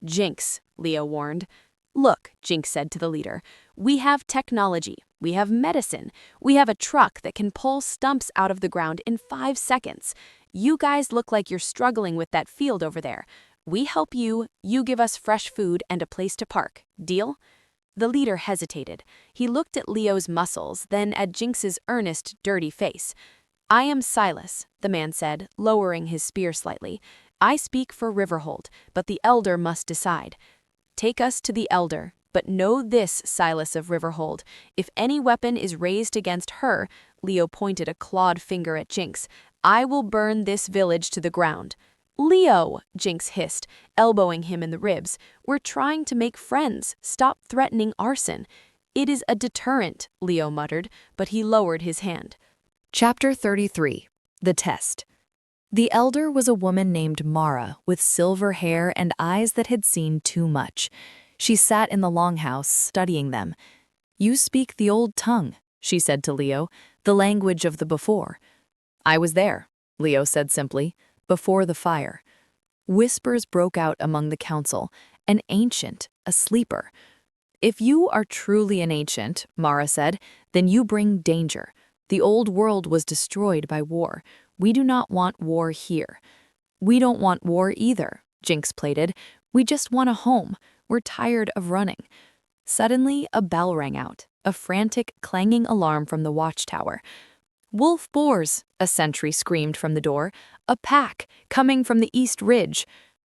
"Jinx," Leo warned. "Look," Jinx said to the leader, "we have technology. We have medicine. We have a truck that can pull stumps out of the ground in 5 seconds. You guys look like you're struggling with that field over there. We help you, you give us fresh food and a place to park. Deal?" The leader hesitated. He looked at Leo's muscles, then at Jinx's earnest, dirty face. "I am Silas," the man said, lowering his spear slightly. "I speak for Riverhold, but the elder must decide." "Take us to the elder, but know this, Silas of Riverhold. If any weapon is raised against her," Leo pointed a clawed finger at Jinx, "I will burn this village to the ground." "Leo," Jinx hissed, elbowing him in the ribs, "we're trying to make friends. Stop threatening arson." "It is a deterrent," Leo muttered, but he lowered his hand. Chapter 33. The Test. The elder was a woman named Mara, with silver hair and eyes that had seen too much. She sat in the longhouse, studying them. "You speak the old tongue," she said to Leo, "the language of the before." "I was there," Leo said simply, "before the fire." Whispers broke out among the council. An ancient, a sleeper. "If you are truly an ancient," Mara said, "then you bring danger. The old world was destroyed by war. We do not want war here." "We don't want war either," Jinx pleaded. "We just want a home. We're tired of running." Suddenly, a bell rang out, a frantic, clanging alarm from the watchtower. "Wolf boars," a sentry screamed from the door. "A pack, coming from the East Ridge."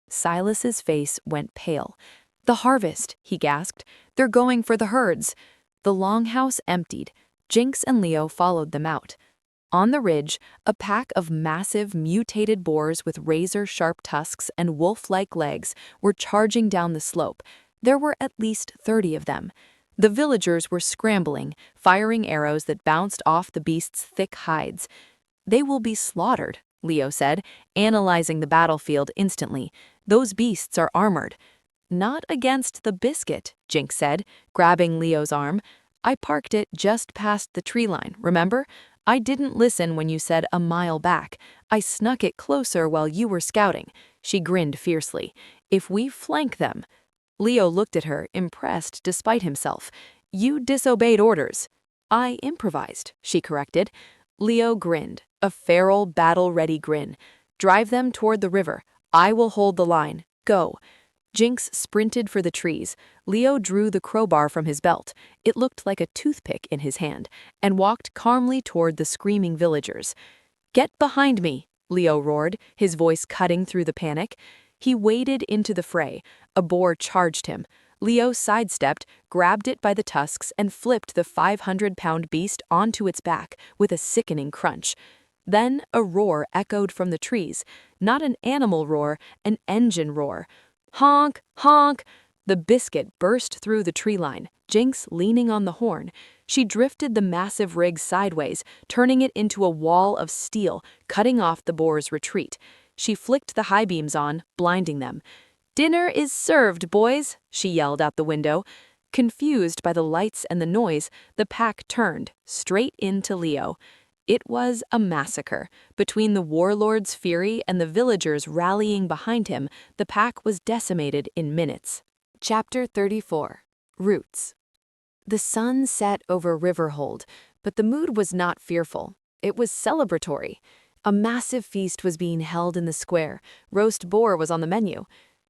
Silas's face went pale. "The harvest," he gasped. "They're going for the herds." The longhouse emptied. Jinx and Leo followed them out. On the ridge, a pack of massive, mutated boars with razor-sharp tusks and wolf-like legs were charging down the slope. There were at least 30 of them. The villagers were scrambling, firing arrows that bounced off the beasts' thick hides. "They will be slaughtered," Leo said, analyzing the battlefield instantly. "Those beasts are armored." "Not against the biscuit," Jinx said, grabbing Leo's arm. "I parked it just past the tree line, remember? I didn't listen when you said a mile back. I snuck it closer while you were scouting." She grinned fiercely. "If we flank them—" Leo looked at her, impressed despite himself. "You disobeyed orders." "I improvised," she corrected. Leo grinned, a feral, battle-ready grin. "Drive them toward the river. I will hold the line. Go. Jinx sprinted for the trees. Leo drew the crowbar from his belt. It looked like a toothpick in his hand, and walked calmly toward the screaming villagers. Get behind me, Leo roared, his voice cutting through the panic. He waded into the fray. A boar charged him. Leo sidestepped, grabbed it by the tusks, and flipped the 500-pound beast onto its back with a sickening crunch. Then a roar echoed from the trees. Not an animal roar, an engine roar. Honk, honk! The biscuit burst through the tree line, Jinx leaning on the horn. She drifted the massive rig sideways, turning it into a wall of steel, cutting off the boar's retreat. She flicked the high beams on, blinding them. "Dinner is served, boys," she yelled out the window. Confused by the lights and the noise, the pack turned, straight into Leo. It was a massacre. Between the warlord's fury and the villagers rallying behind him, the pack was decimated in minutes. Chapter 34. Roots. The sun set over Riverhold, but the mood was not fearful. It was celebratory. A massive feast was being held in the square. Roast boar was on the menu.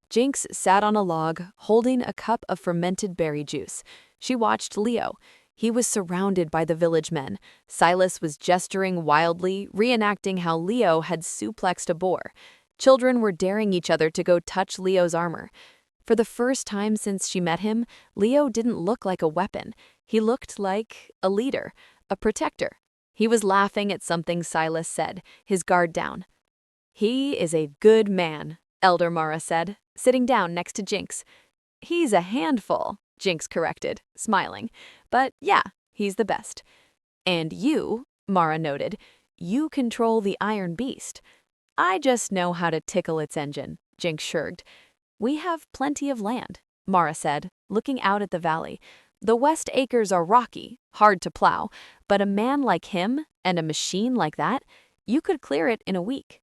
Jinx sat on a log, holding a cup of fermented berry juice. She watched Leo. He was surrounded by the village men. Silas was gesturing wildly, reenacting how Leo had suplexed a boar. Children were daring each other to go touch Leo's armor. For the first time since she met him, Leo didn't look like a weapon. He looked like a leader, a protector. He was laughing at something Silas said, his guard down. "He is a good man," Elder Mara said, sitting down next to Jinx. "He's a handful," Jinx corrected, smiling. "But yeah, he's the best." "And you," Mara noted, "you control the Iron Beast." "I just know how to tickle its engine," Jinx shrugged. "We have plenty of land," Mara said, looking out at the valley. "The West Acres are rocky, hard to plow, but a man like him and a machine like that, you could clear it in a week."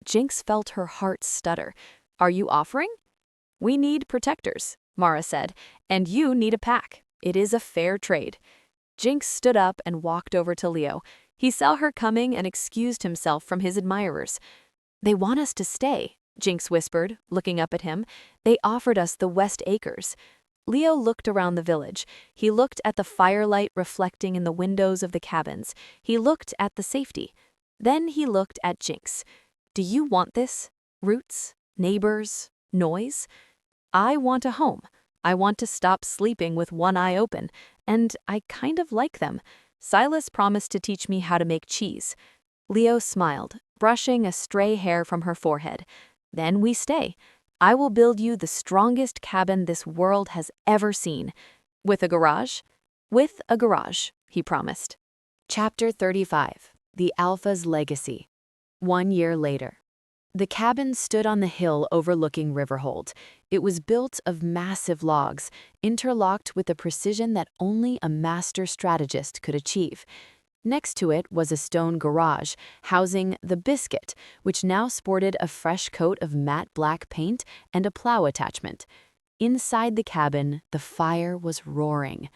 Jinx felt her heart stutter. "Are you offering?" "We need protectors," Mara said, "and you need a pack. It is a fair trade." Jinx stood up and walked over to Leo. He saw her coming and excused himself from his admirers. "They want us to stay," Jinx whispered, looking up at him. "They offered us the West Acres." Leo looked around the village. He looked at the firelight reflecting in the windows of the cabins. He looked at the safety. Then he looked at Jinx. "Do you want this? Roots? Neighbors? Noise? I want a home. I want to stop sleeping with one eye open, and I kind of like them. Silas promised to teach me how to make cheese." Leo smiled, brushing a stray hair from her forehead. "Then we stay. I will build you the strongest cabin this world has ever seen." "With a garage?" "With a garage," he promised. Chapter 35. The Alpha's Legacy. 1 year later. The cabin stood on the hill overlooking Riverhold. It was built of massive logs, interlocked with a precision that only a master strategist could achieve. Next to it was a stone garage, housing the Biscuit, which now sported a fresh coat of matte black paint and a plow attachment. Inside the cabin, the fire was roaring.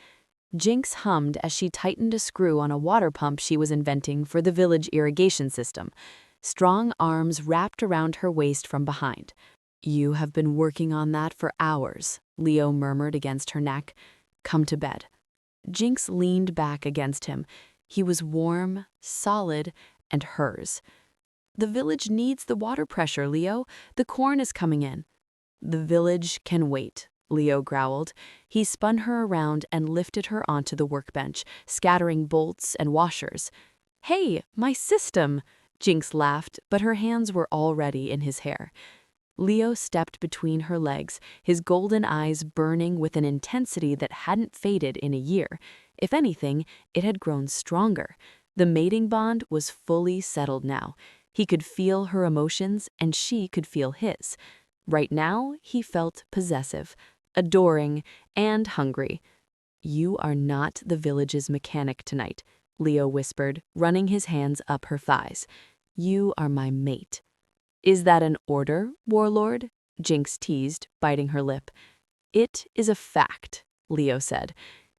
Jinx hummed as she tightened a screw on a water pump she was inventing for the village irrigation system. Strong arms wrapped around her waist from behind. "You have been working on that for hours," Leo murmured against her neck. "Come to bed." Jinx leaned back against him. He was warm, solid, and hers. "The village needs the water pressure, Leo. The corn is coming in." "The village can wait," Leo growled. He spun her around and lifted her onto the workbench, scattering bolts and washers. "Hey, my system!" Jinx laughed, but her hands were already in his hair. Leo stepped between her legs, his golden eyes burning with an intensity that hadn't faded in a year. If anything, it had grown stronger. The mating bond was fully settled now. He could feel her emotions, and she could feel his. Right now, he felt possessive, adoring, and hungry. "You are not the village's mechanic tonight," Leo whispered, running his hands up her thighs. "You are my mate." "Is that an order, Warlord?" Jinx teased, biting her lip. "It is a fact," Leo said.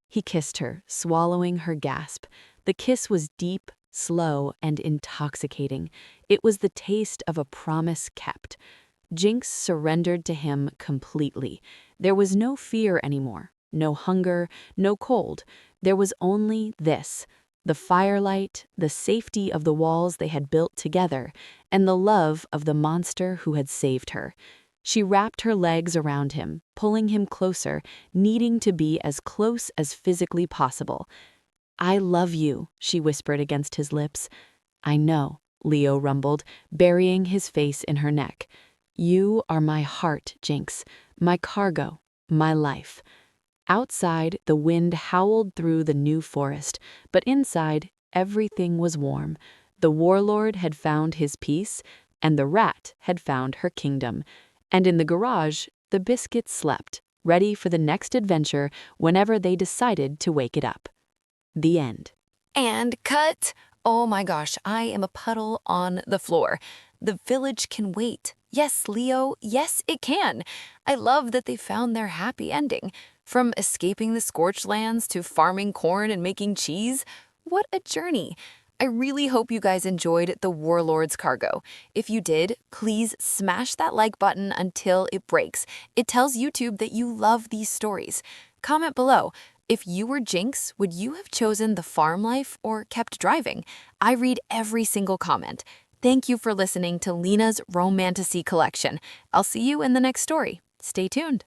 He kissed her, swallowing her gasp. The kiss was deep, slow, and intoxicating. It was the taste of a promise kept. Jinx surrendered to him completely. There was no fear anymore, no hunger, no cold. There was only this: the firelight, the safety of the walls they had built together, and the love of the monster who had saved her. She wrapped her legs around him, pulling him closer, needing to be as close as physically possible. "I love you," she whispered against his lips. "I know," Leo rumbled, burying his face in her neck. "You are my heart, Jinx, my cargo, my life." Outside, the wind howled through the new forest, but inside, everything was warm. The warlord had found his peace, and the rat had found her kingdom. And in the garage, the biscuit slept, ready for the next adventure whenever they decided to wake it up. The end. And cut! Oh my gosh, I am a puddle on the floor. The village can wait. Yes, Leo, yes, it can. I love that they found their happy ending. From escaping the scorched lands to farming corn and making cheese. What a journey. I really hope you guys enjoyed The Warlord's Cargo. If you did, please smash that like button until it breaks. It tells YouTube that you love these stories. Comment below. If you were Jinx, would you have chosen the farm life or kept driving? I read every single comment. Thank you for listening to Lena's Romantasy collection. I'll see you in the next story. Stay tuned.